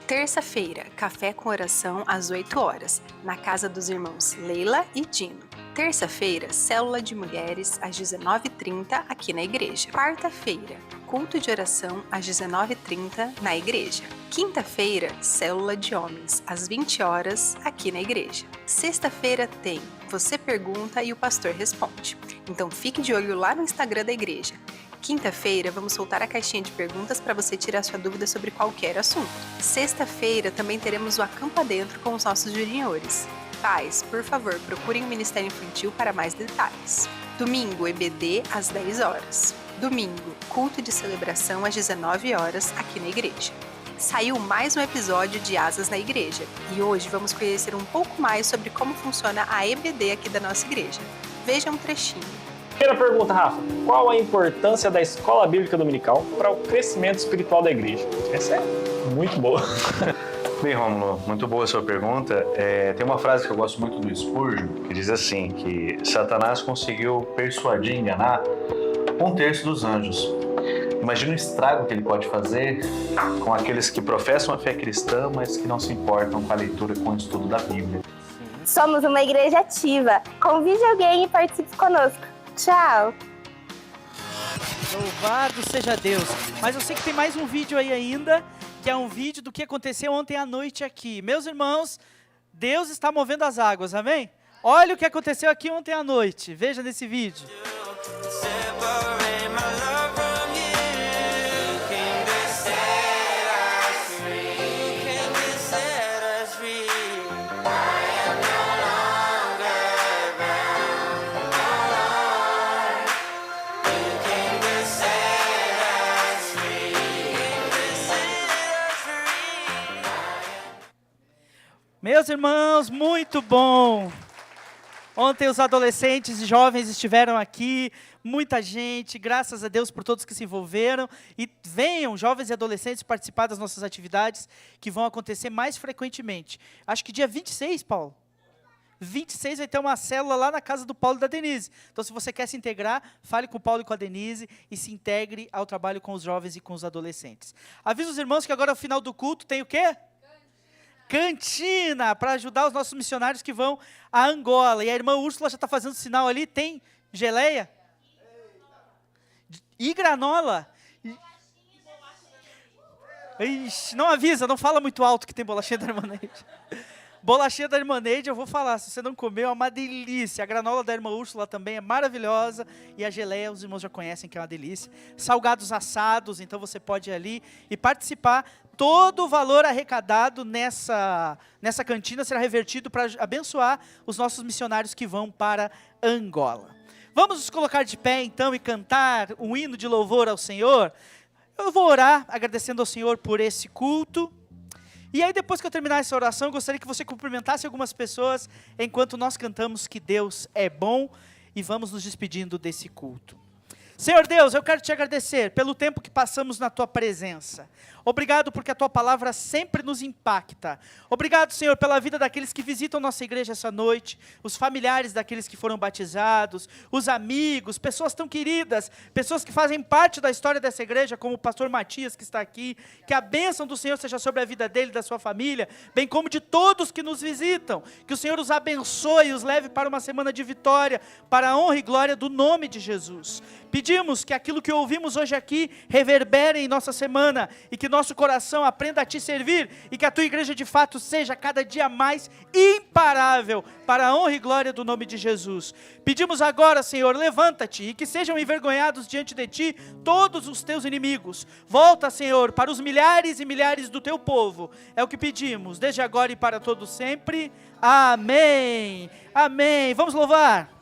Terça-feira, café com oração às 8 horas, na casa dos irmãos Leila e Dino. Terça-feira, célula de mulheres às 19h30 aqui na igreja. Quarta-feira, culto de oração às 19h30 na igreja. Quinta-feira, célula de homens às 20 horas aqui na igreja. Sexta-feira tem Você Pergunta e o Pastor Responde. Então fique de olho lá no Instagram da igreja. Quinta-feira, vamos soltar a caixinha de perguntas para você tirar sua dúvida sobre qualquer assunto. Sexta-feira, também teremos o Acampa Dentro com os nossos juniores. Pais, por favor, procurem o Ministério Infantil para mais detalhes. Domingo, EBD às 10 horas. Domingo, culto de celebração às 19 horas aqui na igreja. Saiu mais um episódio de Asas na Igreja e hoje vamos conhecer um pouco mais sobre como funciona a EBD aqui da nossa igreja. Veja um trechinho. Primeira pergunta, Rafa. Qual a importância da escola bíblica dominical para o crescimento espiritual da igreja? Essa é muito boa. Bem, Rômulo, muito boa a sua pergunta. Tem uma frase que eu gosto muito do Spurgeon, que diz assim, que Satanás conseguiu persuadir e enganar 1/3 dos anjos. Imagina o estrago que ele pode fazer com aqueles que professam a fé cristã, mas que não se importam com a leitura e com o estudo da Bíblia. Somos uma igreja ativa. Convide alguém e participe conosco. Tchau! Louvado seja Deus. Mas eu sei que tem mais um vídeo aí ainda, que é um vídeo do que aconteceu ontem à noite aqui. Meus irmãos, Deus está movendo as águas, amém? Olha o que aconteceu aqui ontem à noite. Veja nesse vídeo. Meus irmãos, muito bom! Ontem os adolescentes e jovens estiveram aqui, muita gente, graças a Deus por todos que se envolveram. E venham, jovens e adolescentes, participar das nossas atividades que vão acontecer mais frequentemente. Acho que dia 26, Paulo? 26 vai ter uma célula lá na casa do Paulo e da Denise. Então, se você quer se integrar, fale com o Paulo e com a Denise e se integre ao trabalho com os jovens e com os adolescentes. Aviso os irmãos que agora, ao final do culto, tem o quê? Cantina, para ajudar os nossos missionários que vão a Angola. E a irmã Úrsula já está fazendo sinal ali. Tem geleia? E granola? Ixi, não avisa, não fala muito alto que tem bolachinha da irmã Neide. Bolachinha da irmã Neide, eu vou falar, se você não comeu, é uma delícia. A granola da irmã Úrsula também é maravilhosa. E a geleia, os irmãos já conhecem que é uma delícia. Salgados assados, então você pode ir ali e participar. Todo o valor arrecadado nessa cantina será revertido para abençoar os nossos missionários que vão para Angola. Vamos nos colocar de pé então e cantar um hino de louvor ao Senhor. Eu vou orar agradecendo ao Senhor por esse culto. E aí depois que eu terminar essa oração, eu gostaria que você cumprimentasse algumas pessoas enquanto nós cantamos que Deus é bom e vamos nos despedindo desse culto. Senhor Deus, eu quero te agradecer pelo tempo que passamos na Tua presença. Obrigado porque a Tua palavra sempre nos impacta. Obrigado, Senhor, pela vida daqueles que visitam nossa igreja essa noite, os familiares daqueles que foram batizados, os amigos, pessoas tão queridas, pessoas que fazem parte da história dessa igreja, como o pastor Matias que está aqui. Que a bênção do Senhor seja sobre a vida dele e da sua família, bem como de todos que nos visitam. Que o Senhor os abençoe e os leve para uma semana de vitória, para a honra e glória do nome de Jesus. Pedimos que aquilo que ouvimos hoje aqui reverbere em nossa semana e que nosso coração aprenda a Te servir e que a Tua igreja de fato seja cada dia mais imparável para a honra e glória do nome de Jesus. Pedimos agora, Senhor, levanta-te e que sejam envergonhados diante de Ti todos os Teus inimigos. Volta, Senhor, para os milhares e milhares do Teu povo. É o que pedimos, desde agora e para todo sempre. Amém. Amém. Vamos louvar.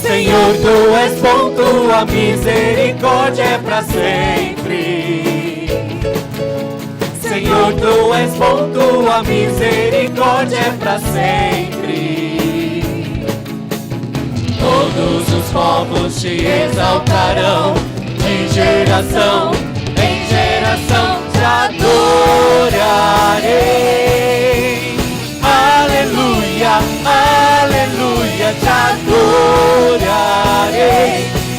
Senhor, Tu és bom, Tua misericórdia é para sempre. Senhor, Tu és bom, Tua misericórdia é para sempre. Todos os povos Te exaltarão, de geração em geração Te adorarei. Aleluia, aleluia, Te adorarei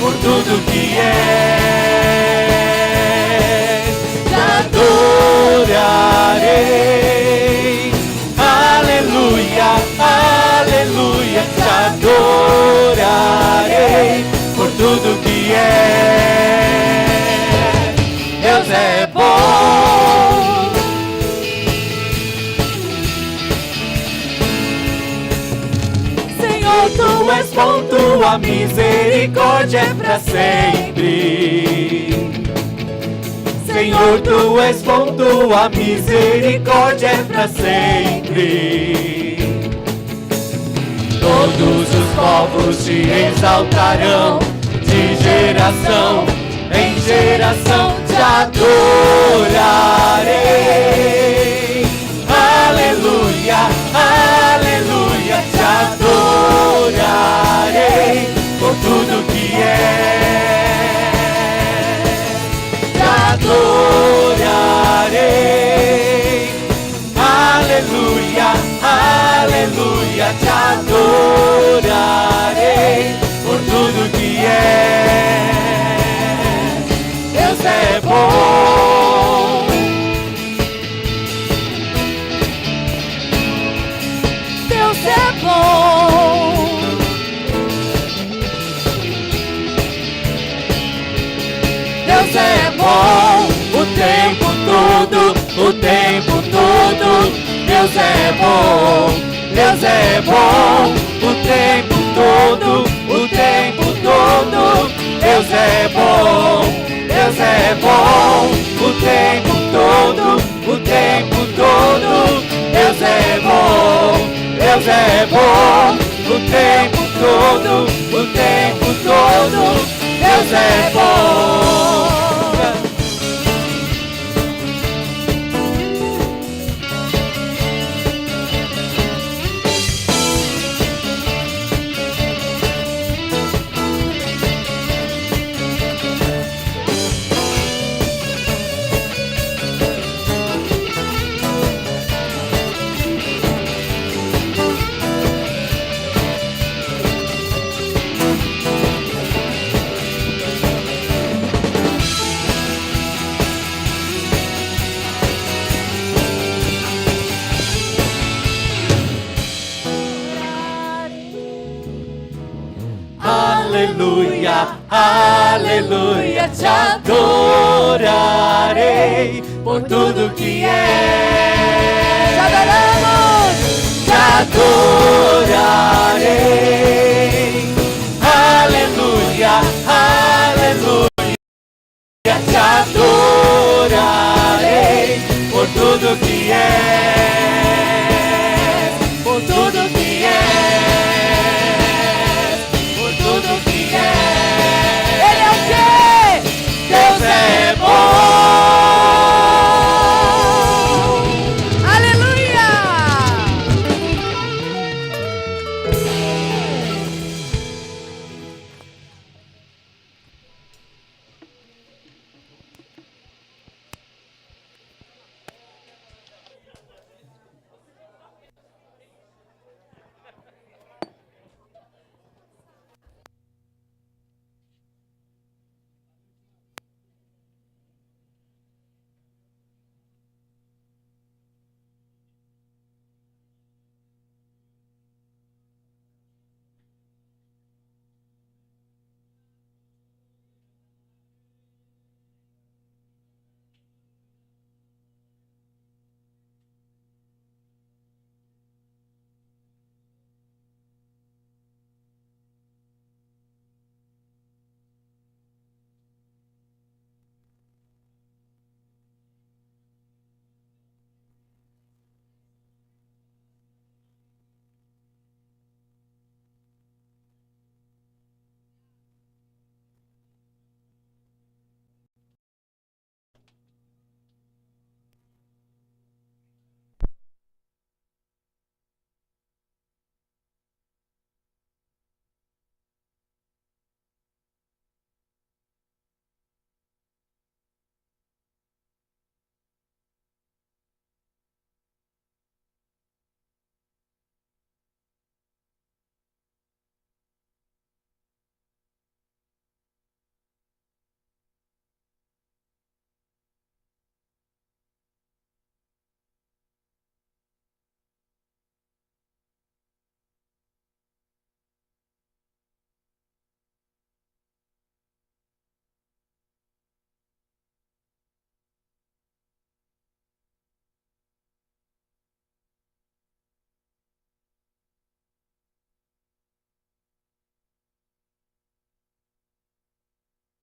por tudo que és. Te adorarei. Aleluia, aleluia, Te adorarei por tudo que és. Deus é bom. Tu és bom, Tua misericórdia é para sempre. Senhor, Tu és bom, Tua misericórdia é para sempre. Todos os povos Te exaltarão, de geração em geração te adorarei. Aleluia, aleluia, te adorarei por tudo que é. Te adorarei. Aleluia, aleluia, te adorarei por tudo que é. Deus é bom. Deus é bom. Deus é bom o tempo todo, o tempo todo. Deus é bom, Deus é bom o tempo todo, o tempo todo. Deus é bom, Deus é bom o tempo todo, o tempo todo. Deus é bom, Deus é bom o tempo todo, o tempo todo. Deus é bom. Aleluia, aleluia, te adorarei por tudo que é. Te adoramos, te adorarei. Aleluia, aleluia, te adorarei por tudo que é. Por tudo que é. Por tudo que é.